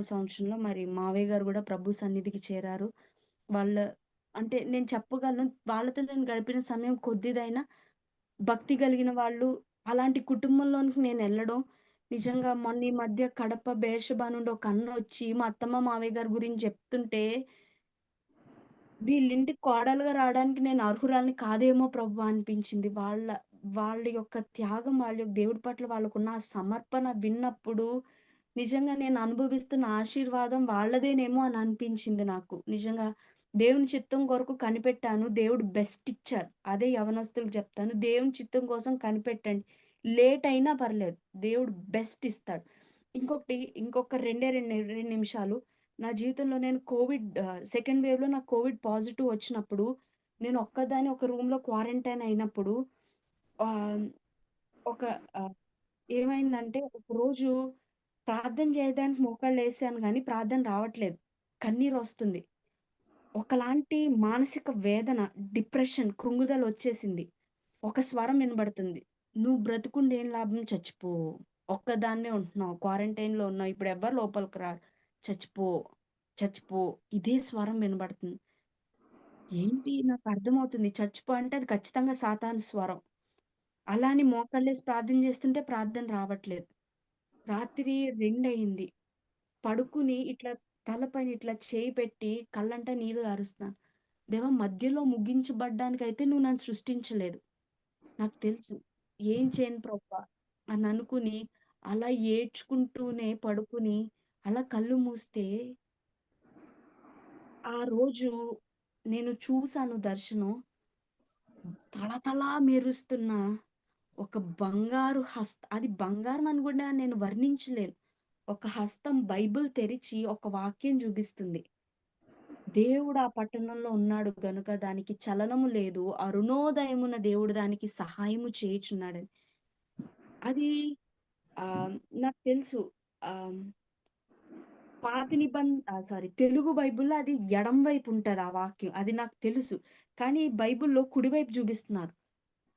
సంవత్సరంలో మరి మావయ్య గారు గూడా ప్రభు సన్నిధికి చేరారు. వాళ్ళ అంటే నేను చెప్పగలను వాళ్ళతో నేను గడిపిన సమయం కొద్దిదైనా భక్తి కలిగిన వాళ్ళు అలాంటి కుటుంబంలోనికి నేనెళ్ళడం నిజంగా మొన్న ఈ మధ్య కడప బెయేర్షెబా నుండి ఒక అన్నొచ్చి మా అత్తమ్మ, మావయ్య గారి గురించి చెప్తుంటే వీళ్ళింటికి కోడలుగా రాడానికి నేను అర్హురాలిని కాదేమో ప్రభు అనిపించింది. వాళ్ళ యొక్క త్యాగం, వాళ్ళ యొక్క దేవుడి పట్ల వాళ్ళకున్న ఆ సమర్పణ విన్నప్పుడు నిజంగా నేను అనుభవిస్తున్న ఆశీర్వాదం వాళ్ళదేనేమో అని అనిపించింది నాకు. నిజంగా దేవుని చిత్తం కొరకు కనిపెట్టాను. దేవుడు బెస్ట్ ఇచ్చారు. అదే యవ్వనస్తులకు చెప్తాను. దేవుని చిత్తం కోసం కనిపెట్టండి. లేట్ అయినా పర్లేదు. దేవుడు బెస్ట్ ఇస్తాడు. ఇంకొక 2 నిమిషాలు నా జీవితంలో నేను సెకండ్ వేవ్‌లో నాకు కోవిడ్ పాజిటివ్ వచ్చినప్పుడు, నేను ఒక్కదాన్ని ఒక రూమ్‌లో క్వారంటైన్ అయినప్పుడు ఆహ్, ఒక ఆహ్, ఏమైందంటే ఒకరోజు ప్రార్థన చేయడానికి మోకాళ్ళేసాను గానీ ప్రార్థన రావట్లేదు. కన్నీరొస్తుంది. ఒకలాంటి మానసిక వేదన, డిప్రెషన్, కృంగుదలొచ్చేసింది. ఒక స్వరం వినబడుతుంది. "నువ్వు బ్రతికుండి ఏం లాభం చచ్చిపో. ఒక్కదానివే ఉంటున్నావు. క్వారంటైన్‌లో ఉన్నావు. ఇప్పుడెవ్వరు లోపలికి రారు. చచ్చిపో, చచ్చిపో." ఇదే స్వరం వినబడుతుంది. ఏంటి నాకర్థమవుతుంది. చచ్చిపో అంటే అది ఖచ్చితంగా సాతాను స్వరం. అలా అని మోకాళ్ళేసి ప్రార్థన చేస్తుంటే ప్రార్థన రావట్లేదు. రాత్రి 2 అయింది. పడుకుని ఇట్లా తలపైన ఇట్లా చేయి పెట్టి కళ్ళంట నీళ్లు గారుస్తున్నాను. దేవా! మధ్యలో ముగించబడ్డానికైతే నువ్వు నన్ను సృష్టించలేదు. నాకు తెలుసు. ఏం చేయను ప్రభా! అని అనుకుని అలా ఏడ్చుకుంటూనే పడుకుని అలా కళ్ళు మూస్తే ఆ రోజు నేను చూసాను దర్శనం. తళతళా మెరుస్తున్న ఒక బంగారు అది బంగారం అని గూడా నేను వర్ణించలేను. ఒక హస్తం బైబిల్ తెరిచి ఒక వాక్యం చూపిస్తుంది. దేవుడు ఆ పట్టణంలో ఉన్నాడు గనుక దానికి చలనము లేదు. అరుణోదయమున దేవుడు దానికి సహాయము చేయుచున్నాడని. అది ఆహ్, నాకు తెలుసు. ఆహ్, తెలుగు బైబిల్‌లో అది ఎడమ వైపు ఉంటది ఆ వాక్యం. అది నాకు తెలుసు. కానీ బైబిల్‌లో కుడివైపు చూపిస్తున్నారు.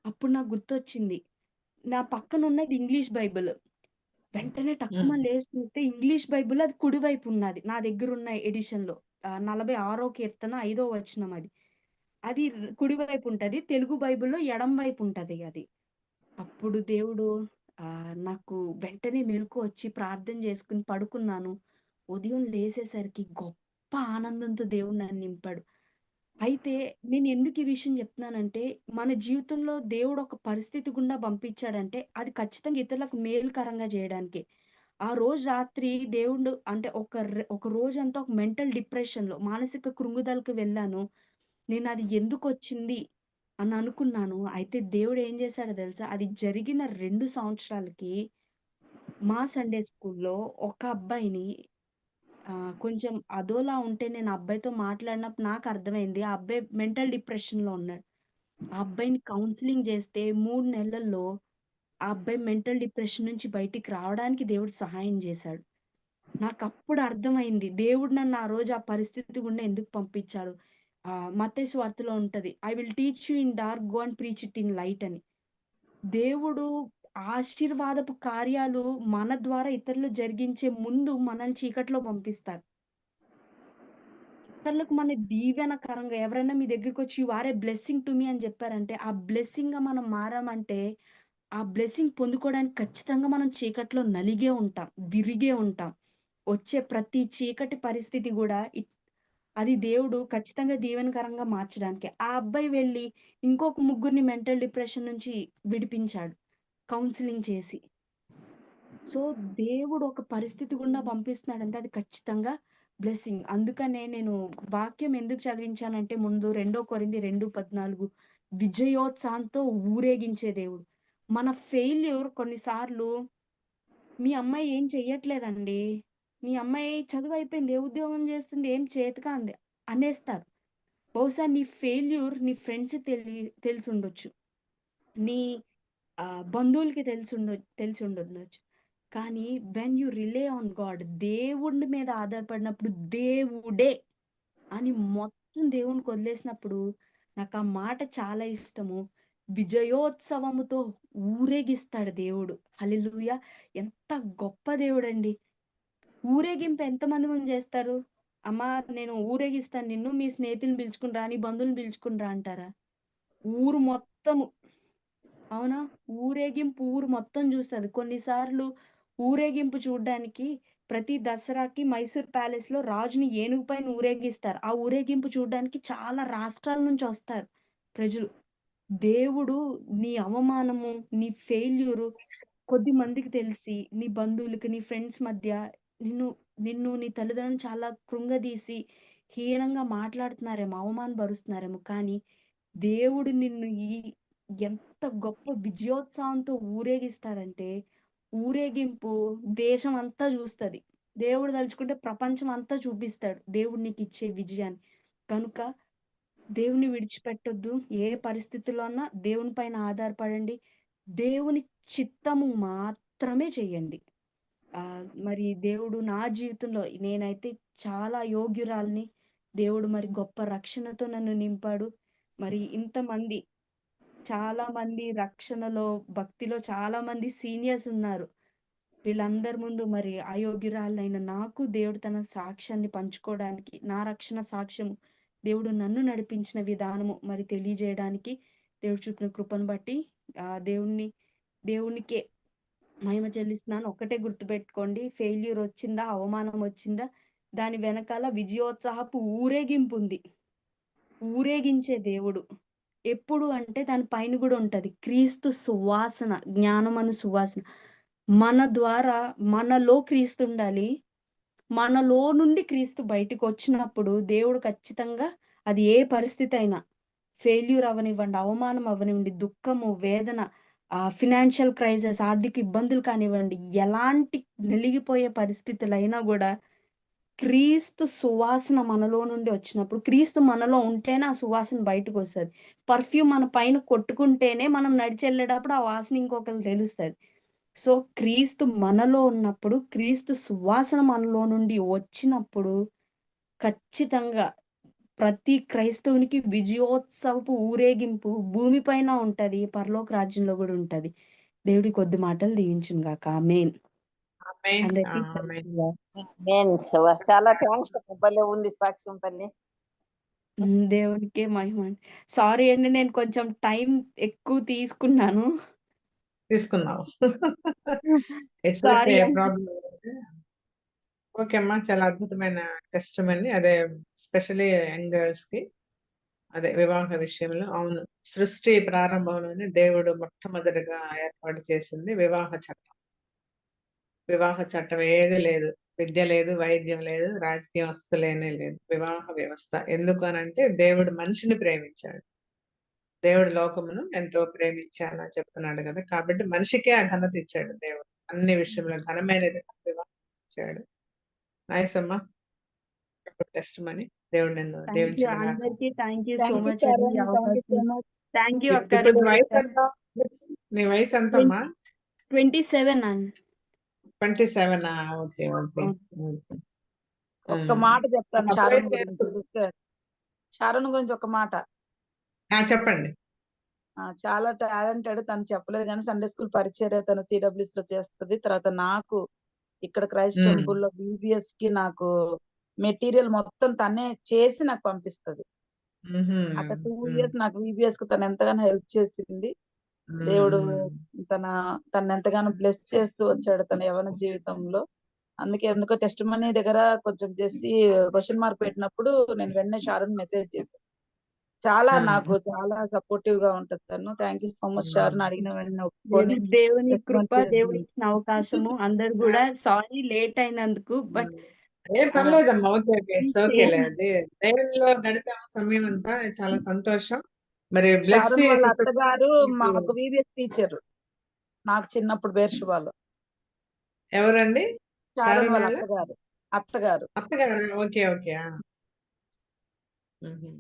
అప్పుడు నాకు గుర్తొచ్చింది. నా పక్కనున్నది ఇంగ్లీష్ బైబిల్. వెంటనే హ్మ్. టక్కుమని లేసి చూస్తే ఇంగ్లీష్ బైబిల్ అది కుడివైపు ఉన్నది. నా దగ్గరున్న ఎడిషన్‌లో. 46 కీర్తన 5 వచనం అది. అది కుడివైపు ఉంటది. తెలుగు బైబిల్‌లో ఎడమ వైపు ఉంటది అది. అప్పుడు దేవుడు నాకు వెంటనే మెలుకువ వచ్చి ప్రార్థన చేసుకొని పడుకున్నాను. ఉదయం లేసేసరికి గొప్ప ఆనందంతో దేవుడు నన్ను నింపాడు. అయితే నేనెందుకు ఈ విషయం జెప్తున్నానంటే, మన జీవితంలో దేవుడు ఒక పరిస్థితి గుండా పంపించాడంటే, అది ఖచ్చితంగా ఇతరులకు మేలుకరంగా జేయడానికే. ఆ రోజు రాత్రి దేవుడు అంటే ఒక రోజంతా ఒక మెంటల్ డిప్రెషన్‌లో మానసిక కృంగుదలకు వెళ్ళాను. నేనది ఎందుకొచ్చింది అని అనుకున్నాను. అయితే దేవుడు ఏం జేశాడో దెలుసా? అది జరిగిన 2 సంవత్సరాలకి మా సండే స్కూల్‌లో ఒక అబ్బాయిని కొంచెం అదోలా ఉంటే నేను ఆ అబ్బాయితో మాట్లాడినప్పుడు నాకర్థమైంది. ఆ అబ్బాయి మెంటల్ డిప్రెషన్‌లో ఉన్నాడు. ఆ అబ్బాయిని కౌన్సెలింగ్ జేస్తే 3 నెలల్లో ఆ అబ్బాయి మెంటల్ డిప్రెషన్ నుంచి బయటికి రావడానికి దేవుడు సహాయం జేశాడు. నాకప్పుడు అర్థమైంది. దేవుడు నన్ను ఆ రోజు ఆ పరిస్థితి గుండా ఎందుకు పంపించాడు. మత్తయి సువార్తలో ఉంటది. I will teach you in dark go and preach it in light అని. దేవుడు ఆశీర్వాదపు కార్యాలు మన ద్వారా ఇతరులు జరిగించే ముందు మనల్ని చీకట్లో పంపిస్తారు. ఇతరులకు మన దీవెనకరంగా ఎవరైనా మీ దగ్గరికొచ్చి you are a blessing to me అని జెప్పారంటే, ఆ బ్లెస్సింగ్‌గా మనం మారామంటే, ఆ బ్లెస్సింగ్ పొందుకోవడానికి ఖచ్చితంగా మనం చీకట్లో నలిగే ఉంటాం. విరిగే ఉంటాం. వచ్చే ప్రతి చీకటి పరిస్థితి గూడా అది దేవుడు ఖచ్చితంగా దీవెనకరంగా మార్చడానికే. ఆ అబ్బాయి వెళ్లి ఇంకొక ముగ్గురిని మెంటల్ డిప్రెషన్ నుంచి విడిపించాడు. కౌన్సెలింగ్ చేసి. సో, దేవుడు ఒక పరిస్థితి గుండా పంపిస్తున్నాడంటే అది ఖచ్చితంగా బ్లెస్సింగ్. అందుకనే నేను వాక్యం ఎందుకు చదివించానంటే ముందు 2 కొరింథీ 2:14 విజయోత్సాహంతో ఊరేగించే దేవుడు. మన ఫెయిల్యూర్ కొన్నిసార్లు మీ అమ్మాయి ఏం చెయ్యట్లేదండి. మీ అమ్మాయి చదువయిపోయింది. ఏ ఉద్యోగం చేస్తుంది? ఏం చేతకాంది అనేస్తారు. బహుశా నీ ఫెయిల్యూర్ నీ ఫ్రెండ్స్‌కి తెలిసుండొచ్చు. నీ బంధువులకి తెలిసుండొచ్చు. కానీ when you relay on God దేవుడి మీద ఆధారపడినప్పుడు దేవుడే అని మొత్తం దేవునికి వదిలేసినప్పుడు నాకా మాట చాలా ఇష్టము. విజయోత్సవముతో ఊరేగిస్తాడు దేవుడు. హల్లెలూయా! ఎంత గొప్ప దేవుడండి. ఊరేగింపు ఎంతమంది చేస్తారు? అమ్మా నేను ఊరేగిస్తాను నిన్ను, మీ స్నేహితుల్ని పిలుచుకొని రా, నీ బంధువుల్ని పిలుచుకొని రా అంటారా? ఊరు మొత్తము అవునా? ఊరేగింపు ఊరు మొత్తం జూస్తది. కొన్నిసార్లు ఊరేగింపు చూడ్డానికి ప్రతి దసరాకి మైసూర్ ప్యాలెస్‌లో రాజుని ఏనుగు పైన ఊరేగిస్తారు. ఆ ఊరేగింపు చూడ్డానికి చాలా రాష్ట్రాల నుంచొస్తారు ప్రజలు. దేవుడు నీ అవమానము, నీ ఫెయిల్యూరు కొద్ది మందికి తెలిసి, నీ బంధువులకి, నీ ఫ్రెండ్స్ మధ్య నిన్ను నిన్ను నీ తల్లిదండ్రులను చాలా కృంగదీసి, హీనంగా మాట్లాడుతున్నారేమో, అవమానపరుస్తున్నారేమో, కానీ దేవుడు నిన్ను ఎంత గొప్ప విజయోత్సాహంతో ఊరేగిస్తాడంటే, ఊరేగింపు దేశమంతా జూస్తది. దేవుడు దలుచుకుంటే ప్రపంచం అంతా చూపిస్తాడు. దేవుడు నీకిచ్చే విజయాన్ని. కనుక దేవుడిని విడిచిపెట్టొద్దు. ఏ పరిస్థితిలో అన్నా దేవుని పైన ఆధారపడండి. దేవుని చిత్తము మాత్రమే చెయ్యండి. మరి దేవుడు నా జీవితంలో నేనైతే చాలా యోగ్యురాలిని. దేవుడు మరి గొప్ప రక్షణతో నన్ను నింపాడు. మరి ఇంతమంది చాలామంది రక్షణలో, భక్తిలో చాలామంది సీనియర్స్ ఉన్నారు. వీళ్ళందరి ముందు మరి అయోగ్యురాలినైన నాకు దేవుడు తన సాక్ష్యాన్ని పంచుకోవడానికి, నా రక్షణ సాక్ష్యము, దేవుడు నన్ను నడిపించిన విధానము మరి తెలియజేయడానికి దేవుడు చూపిన కృపను బట్టి దేవునికే మహిమ చెల్లిస్తున్నాను. ఒక్కటే గుర్తుపెట్టుకోండి. ఫెయిల్యూర్ వచ్చిందా? అవమానం వచ్చిందా? దాని వెనకాల విజయోత్సాహపు ఊరేగింపుంది. ఊరేగించే దేవుడు. ఎప్పుడు అంటే దాని పైన గూడా ఉంటది. క్రీస్తు సువాసన, జ్ఞానమను సువాసన. మన ద్వారా మనలో క్రీస్తుండాలి. మనలో నుండి క్రీస్తు బయటికొచ్చినప్పుడు దేవుడు ఖచ్చితంగా అది ఏ పరిస్థితయినా ఫెయిల్యూర్ అవ్వనివ్వండి, అవమానం అవ్వనివ్వండి, దుఃఖము, వేదన, ఫినాన్షియల్ క్రైసిస్, ఆర్థిక ఇబ్బందులు కానివ్వండి, ఎలాంటి నలిగిపోయే పరిస్థితులైనా గూడా క్రీస్తు సువాసన మనలో నుండి వచ్చినప్పుడు, క్రీస్తు మనలో ఉంటేనే ఆ సువాసన బయటకొస్తది. పర్ఫ్యూమ్ మన పైన కొట్టుకుంటేనే మనం నడిచెళ్ళేటప్పుడు ఆ వాసన ఇంకొకళ్ళకి తెలుస్తది. సో, క్రీస్తు మనలో ఉన్నప్పుడు, క్రీస్తు సువాసన మనలో నుండి వచ్చినప్పుడు ఖచ్చితంగా ప్రతి క్రైస్తవునికి విజయోత్సవపు ఊరేగింపు భూమి పైన ఉంటది. పరలోక రాజ్యంలో గూడా ఉంటది. దేవుడి కొద్ది మాటలు దీవించును గాక. ఆమేన్. ఆమేన్. అందరికీ ఆమేన్. చాలా థ్యాంక్స్ భలే ఉంది సాక్ష్యం తల్లి. దేవునికే మహిమ. సారీ అండి. నేను కొంచెం టైం ఎక్కువ తీసుకున్నాను. తీసుకున్నావు. It's okay. సారీ అండి. ప్రాబ్లమ్ లేదు. ఓకే అమ్మా. చాలా అద్భుతమైన టెస్టిమనీ. అదే స్పెషల్లీ యంగ్ గర్ల్స్‌కి. అదే వివాహ విషయంలో అవును. సృష్టి ప్రారంభంలోనే దేవుడు మొట్టమొదటిగా ఏర్పాటు చేసింది వివాహ చట్టం. వివాహ చట్టం ఏది లేదు. విద్య లేదు, వైద్యం లేదు, రాజకీయ వ్యవస్థ లేనే లేదు. వివాహ వ్యవస్థ. ఎందుకు అనంటే దేవుడు మనిషిని ప్రేమించాడు. దేవుడు లోకమును ఎంతో ప్రేమించానని చెప్తున్నాడు గదా! కాబట్టి మనిషికే ఆ ఘనత ఇచ్చాడు దేవుడు. అన్ని విషయంలో ఘనమైనది వివాహం ఇచ్చాడు. నైస్ అమ్మా. టెస్టిమనీ. దేవుడు నిన్ను థాంక్ యూ. దీవించును గాక. అందరికీ thank you so thank you much అండి ఈ చారణ్. థ్యాంక్ యూ సో అవకాశం. మచ్. థాంక్ యూ అక్క ఇప్పుడు నీ వయసు రిబెకా. ఎంత? నీ వయసు ఎంతమ్మా? 27 అండి. 27 ఓకే. ఓకే. అవును. ఓకే. ఒక్క హ్మ్. మాట చెప్తాను అప్లై చారణ్ చేసుకో. గురించి. సిస్టర్ చారణ్ గురించి ఒక మాట. చెప్పండి. చాలా టాలెంటెడ్. తను చెప్పలేదు గానీ సండే స్కూల్ పరిచర్య తను CWSలో చేస్తది. తర్వాత నాకు ఇక్కడ క్రైస్ట్ హ్మ్. టెంపుల్‌లో VBSకి నాకు మెటీరియల్ మొత్తం తనే చేసి నాకు పంపిస్తది. హుహు. అట్లా 2 హ్మ్. ఇయర్స్ నాకు VBSకి తను ఎంతగానో హెల్ప్ చేసింది. హ్మ్. దేవుడు హ్మ్. తనెంతగానో బ్లెస్ చేస్తూ వచ్చాడు తన యవ్వన జీవితంలో. అందుకే ఎందుకో టెస్ట్ మనీ దగ్గర కొంచెం చేసి క్వశ్చన్ మార్క్ పెట్టినప్పుడు నేను వెంటనే షారున్ మెసేజ్ చేశాను. చాలా ఆ! నాకు చాలా సపోర్టివ్ గా ఉంటది తను. Thank you so much Sharun. Hmm. అడిగిన వెంటనే లేదు ఒప్పుకొని దేవుని టెస్ట్ మనీ కృప, దేవుడు చేసింది. ఇచ్చిన అవకాశము. అందరూ ఆ! గూడా సారీ లేట్ అయినందుకు. బట్ హ్మ్. ఏం పర్లేదమ్మా. ఓకే. ఓకే. ఇట్స్ ఓకేలే. చేయాలి. అది దేవునిలో గడిపాము సమయం అంతా. చాలా సంతోషం. మరి షారున్ వాళ్ళ సిస్టర్ అత్తగారు మీకు మాకు వీవీఎస్ టీచర్. నాకు చిన్నప్పుడు బేర్షుబాలో. ఎవరండి? షారున్ షారోన్ వాళ్ళ వాళ్ళ అత్తగారు. అత్తగారు. అత్తగారా? ఓకే. ఓకే. ఆ! హుహు.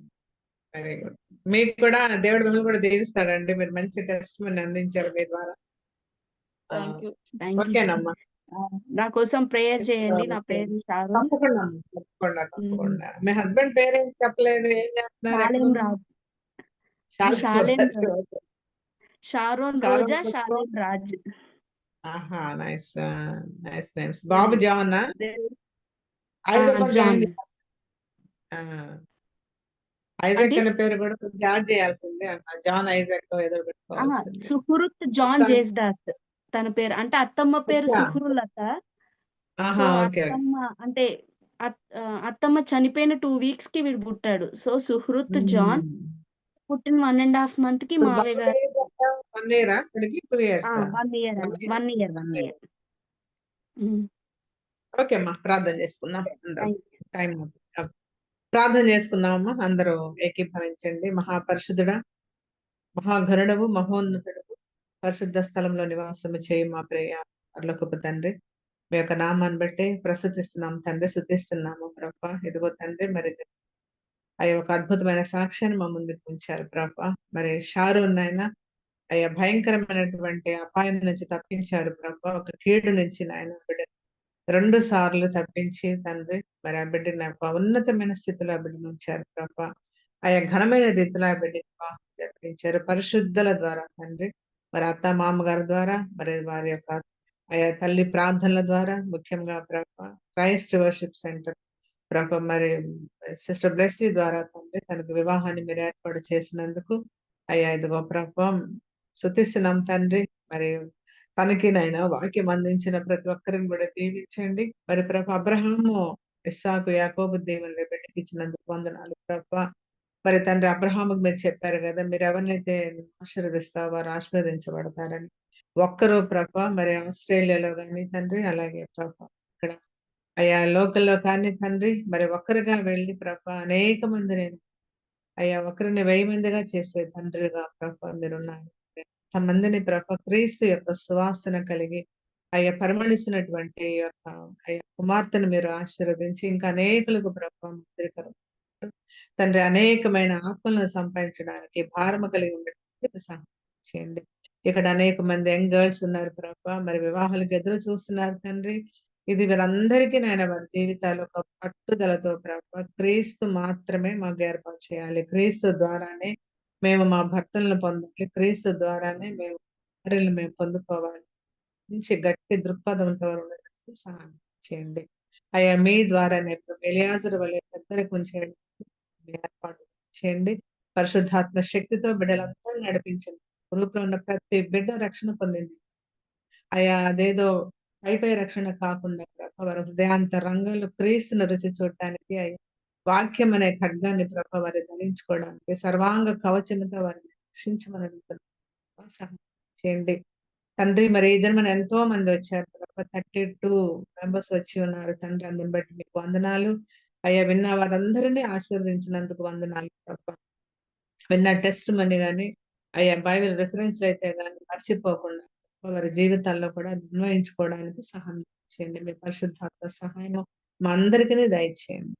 Very good. మీకు కూడా దేవుడు మిమ్మల్ని కూడా దీవిస్తాడండి. మీరు మంచి టెస్టిమనీ అందించారు మీ ద్వారా. ఆ! Thank you. Thank you. ఓకేనమ్మా. నా కోసం ప్రేయర్ చేయండి. నా ఓకే. పేరు షారోన్. తప్పకుండా అమ్మా. తప్పకుండా. హ్మ్. తప్పకుండా. మీ హస్బెండ్ పేరేంటి చెప్పలేదు? ఏం చేస్తున్నారు? షాలేం ఎక్కడున్నారు? రాజ్. షాలేం షాలేం రాజు. రాజ్. ఓకే. షారోన్ షారోన్ రోజా, పుష్పం. షాలేం రాజ్. ఆహా! నైస్. Nice names. బాబు హ్మ్. జానా? దేవుడు ఐజాక్ జాయిన్ జాన్. ఆ! ఐజాక్ అంటే అనే పేరు కూడా కొంచెం యాడ్ చేయాల్సిందే అన్న. జాన్ ఐజాక్ ఏదో పెట్టుకోవాల్సింది. సుహృత్ జాన్ మొత్తానికి జేస్దాత్ తన పేరు. అంటే అత్తమ్మ పేరు అచ్చా! సుహృలత. సో, ఆహా! ఓకే. ఓకే. అత్తమ్మ అంటే అత్తమ్మ చనిపోయిన 2 వీక్స్‌కి వీడు పుట్టాడు. సో, సుహృత్ జాన్ హ్మ్. పుట్టిన 1 ½ మంత్‌కి ఇప్పుడు మావయ్య బాబుకి గారు ఏజ్ ఎంత? 1 ఇయరా? ఇప్పటికి 2 ఇయర్సా? 1 ఇయర్ 1 అండి. ఇయర్. 1 year, 1 1 year. ఇయర్. హ్మ్. ఓకే అమ్మా. ప్రార్థన చేసుకుందాం అందరం. Thank you. టైం అవుతుంది. ఓకే. ప్రార్థన చేసుకుందామమ్మా. అందరూ ఏకీభవించండి. మహాపరిశుద్ధుడా, మహాగరుడవు, మహోన్నతుడవు, పరిశుద్ధ స్థలంలో నివాసము చేయు మా ప్రియ పరలోకపు తండ్రి. మీ యొక్క నామాన్ని బట్టి ప్రస్తుతిస్తున్నాం తండ్రి. స్తుతిస్తున్నాము ప్రభా. ఇదిగో తండ్రి మరి ఆ యొక్క అద్భుతమైన సాక్ష్యాన్ని మా ముందుకు ఉంచారు ప్రభా. మరి షారూన్ నాయన అయ్యా భయంకరమైనటువంటి అపాయం నుంచి తప్పించారు ప్రభా. ఒక కీడు నుంచి నాయన బిడ్డ 2 సార్లు తప్పించి తండ్రి మరి ఆ బిడ్డని యొక్క ఉన్నతమైన స్థితిలో ఆ బిడ్డను ఉంచారు ప్రభా. ఆయా ఘనమైన రీతిలో ఆ బిడ్డకి వివాహం జరిపించారు. పరిశుద్ధుల ద్వారా తండ్రి. మరి అత్త మామగారి ద్వారా మరి వారి యొక్క ఆయా తల్లి ప్రార్థనల ద్వారా ముఖ్యంగా ప్రభా క్రైస్ట్ వర్షిప్ సెంటర్ ప్రభా మరి సిస్టర్ బ్లెస్సీ ద్వారా తండ్రి తనకు వివాహాన్ని మీరు ఏర్పాటు చేసినందుకు అయ్యా ఇదిగో ప్రభా స్తుతిస్తున్నాం తండ్రి. మరి తనకి నాయన వాక్యం అందించిన ప్రతి ఒక్కరిని కూడా దీవించండి. మరి ప్రభా అబ్రహాము, ఇస్సాకు, యాకోబు దేవుని బిడ్డకి ఇచ్చినందుకు వందనాలు ప్రభా. మరి తండ్రి అబ్రహాముకు మీరు చెప్పారు కదా మీరు ఎవరినైతే ఆశీర్వదిస్తారో వారు ఆశీర్వదించబడతారని. ఒక్కరు ప్రభా మరి ఆస్ట్రేలియాలో గాని తండ్రి అలాగే ప్రభా ఇక్కడ అయ్యా లోకల్‌లో కానీ తండ్రి మరి ఒక్కరుగా వెళ్లి ప్రభా అనేక మందిని అయ్యా ఒకరిని 1000 మందిగా చేసే తండ్రిగా ప్రభా మీరున్నారు. అంతమందిని ప్రభా క్రీస్తు యొక్క సువాసన కలిగి అయ్యా పరిమళిస్తున్నటువంటి ఈ యొక్క అయ్యా కుమార్తెను మీరు ఆశీర్వదించి ఇంకా అనేకులకు ప్రభా ముద్రికరం తండ్రి అనేకమైన ఆత్మలను సంపాదించడానికి భారము కలిగి ఉండడానికి సహాయం చేయండి. ఇక్కడ అనేక మంది యంగ్ గర్ల్స్ ఉన్నారు ప్రభా. మరి వివాహాలకు ఎదురు చూస్తున్నారు తండ్రి. ఇది వీరందరికీ నాయన వారి జీవితాలు ఒక పట్టుదలతో ప్రభా క్రీస్తు మాత్రమే మాకు ఏర్పాటు చేయాలి. క్రీస్తు ద్వారానే మేము మా భర్తలను పొందాలి. క్రీస్తు ద్వారానే మేము భార్యలను మేము పొందుకోవాలి. మంచి గట్టి దృక్పథంతో ఉండడానికి సహాయం చేయండి. అయ్యా మీ ద్వారానే ఇప్పుడు ఎలియాజరు వలె పెద్దరికం చేయడానికి ఏర్పాటు చేయండి. పరిశుద్ధాత్మ శక్తితో బిడ్డలందరినీ నడిపించండి. గ్రూప్‌లో ఉన్న ప్రతి బిడ్డ రక్షణ పొందింది. అయ్యా అదేదో పైపై రక్షణ కాకుండా ప్రభా వారి హృదయాంతరంగంలో క్రీస్తును రుచి చూడటానికి అయ్యా వాక్యం అనే ఖడ్గాన్ని ప్రభా వారు ధరించుకోవడానికి సర్వాంగ కవచముతో వారిని రక్షించమని అడుగుతున్నాం. సహాయం చేయండి. తండ్రి మరి ఈ దినమున ఎంతో మంది వచ్చారు ప్రభా. 32 మెంబర్స్ వచ్చి ఉన్నారు తండ్రి. అందుని బట్టి మీకు వందనాలు. అయ్యా విన్న వారందరినీ ఆశీర్వదించినందుకు వందనాలు ప్రభా. విన్న టెస్టిమనీ గాని, అయ్యా బైబిల్ రిఫరెన్స్‌లయితే గాని మర్చిపోకుండా వారి జీవితాల్లో కూడా అన్వయించుకోవడానికి సహాయం చేయండి. మీ పరిశుద్ధాత్మ సహాయము మా అందరికిని దయచేయండి.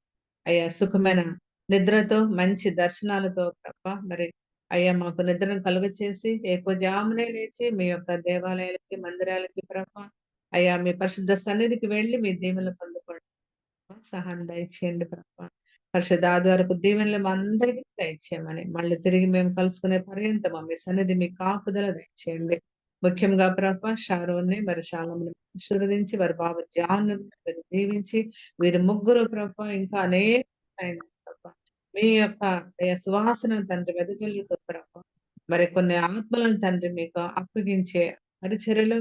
అయ్యా సుఖమైన నిద్రతో, మంచి దర్శనాలతో ప్రభా మరి అయ్యా మాకు నిద్రను కలుగచేసి ఏకోజామునే లేచి మీ యొక్క దేవాలయాలకి, మందిరాలకి ప్రభా అయ్యా మీ పరిశుద్ధ సన్నిధికి వెళ్లి మీ దీవెనలు పొందుకోండి. సహాయం దయచేయండి ప్రభా. పరిశుద్ధ ఆదివారపు దీవెనలు మా అందరికీ దయచేయమని, మళ్ళీ తిరిగి మేము కలుసుకునే పర్యంతం మీ సన్నిధి మీ కాపుదల దయచేయండి. ముఖ్యంగా ప్రభా షారోన్ని మరి షాలోమ్‌ని ఆశీర్వదించి వారి బాబు జాన్‌ను మీరు దీవించి వీరి ముగ్గురు ప్రభా ఇంకా అనేకమైన ప్రభా మీ యొక్క సువాసనను తండ్రి వెదజల్లుతూ ప్రభా మరి కొన్ని ఆత్మలను తండ్రి మీకు అప్పగించే పరిచర్యలో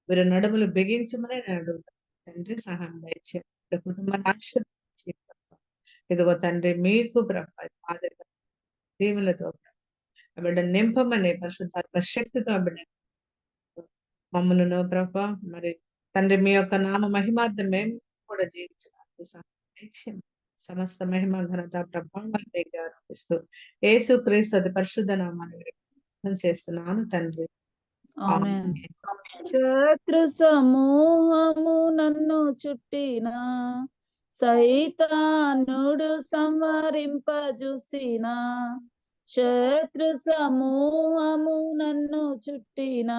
వీరి నడుములు బిగించమని నేను అడుగుతాను. తండ్రి సహాయం దయచేయండి. కుటుంబాన్ని ఆశీర్వదించి ప్రభా. ఇదిగో తండ్రి మీకు ప్రభా మాదిరిగా దీవులతో ఆ బిడ్డను నింపమని పరిశుద్ధాత్మ శక్తితో ఆ బిడ్డ మమ్మలను ప్రభా మరి తండ్రి మీ యొక్క నామ మహిమార్థం మేము కూడా జీవించడానికి సహాయం దయచేయండి. సమస్త మహిమ ఘనత ప్రభావాలు మీకు అర్పిస్తూ యేసు క్రీస్తు అతి పరిశుద్ధ నామాన్ని ప్రార్థన చేస్తున్నాను తండ్రి. ఆమేన్. ఆమేన్. శత్రు సమూహము నన్ను చుట్టిన సైతానుడు సంవరింపజూసిన శత్రు సమూహము నన్ను చుట్టిన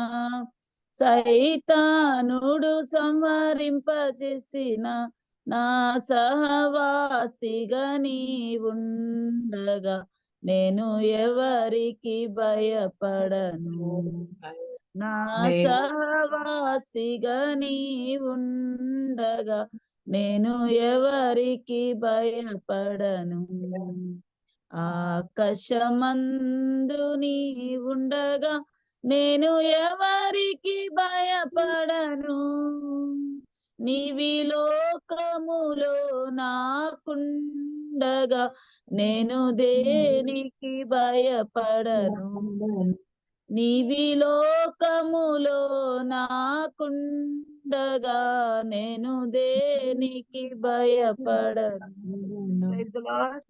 సైతానుడు సంవరింపజేసిన నా సహవాసిగా నీవుండగా నేను ఎవరికి భయపడను. నా నేను సహవాసిగా నీవుండగా నేను ఎవరికి భయపడను. ఆకాశమందు నీవుండగా నేను ఎవరికి భయపడను. నీవి లోకములో నాకుండగా నేను దేనికి భయపడను. నీవి లోకములో నాకుండగా నేను దేనికి భయపడను. Praise the Lord.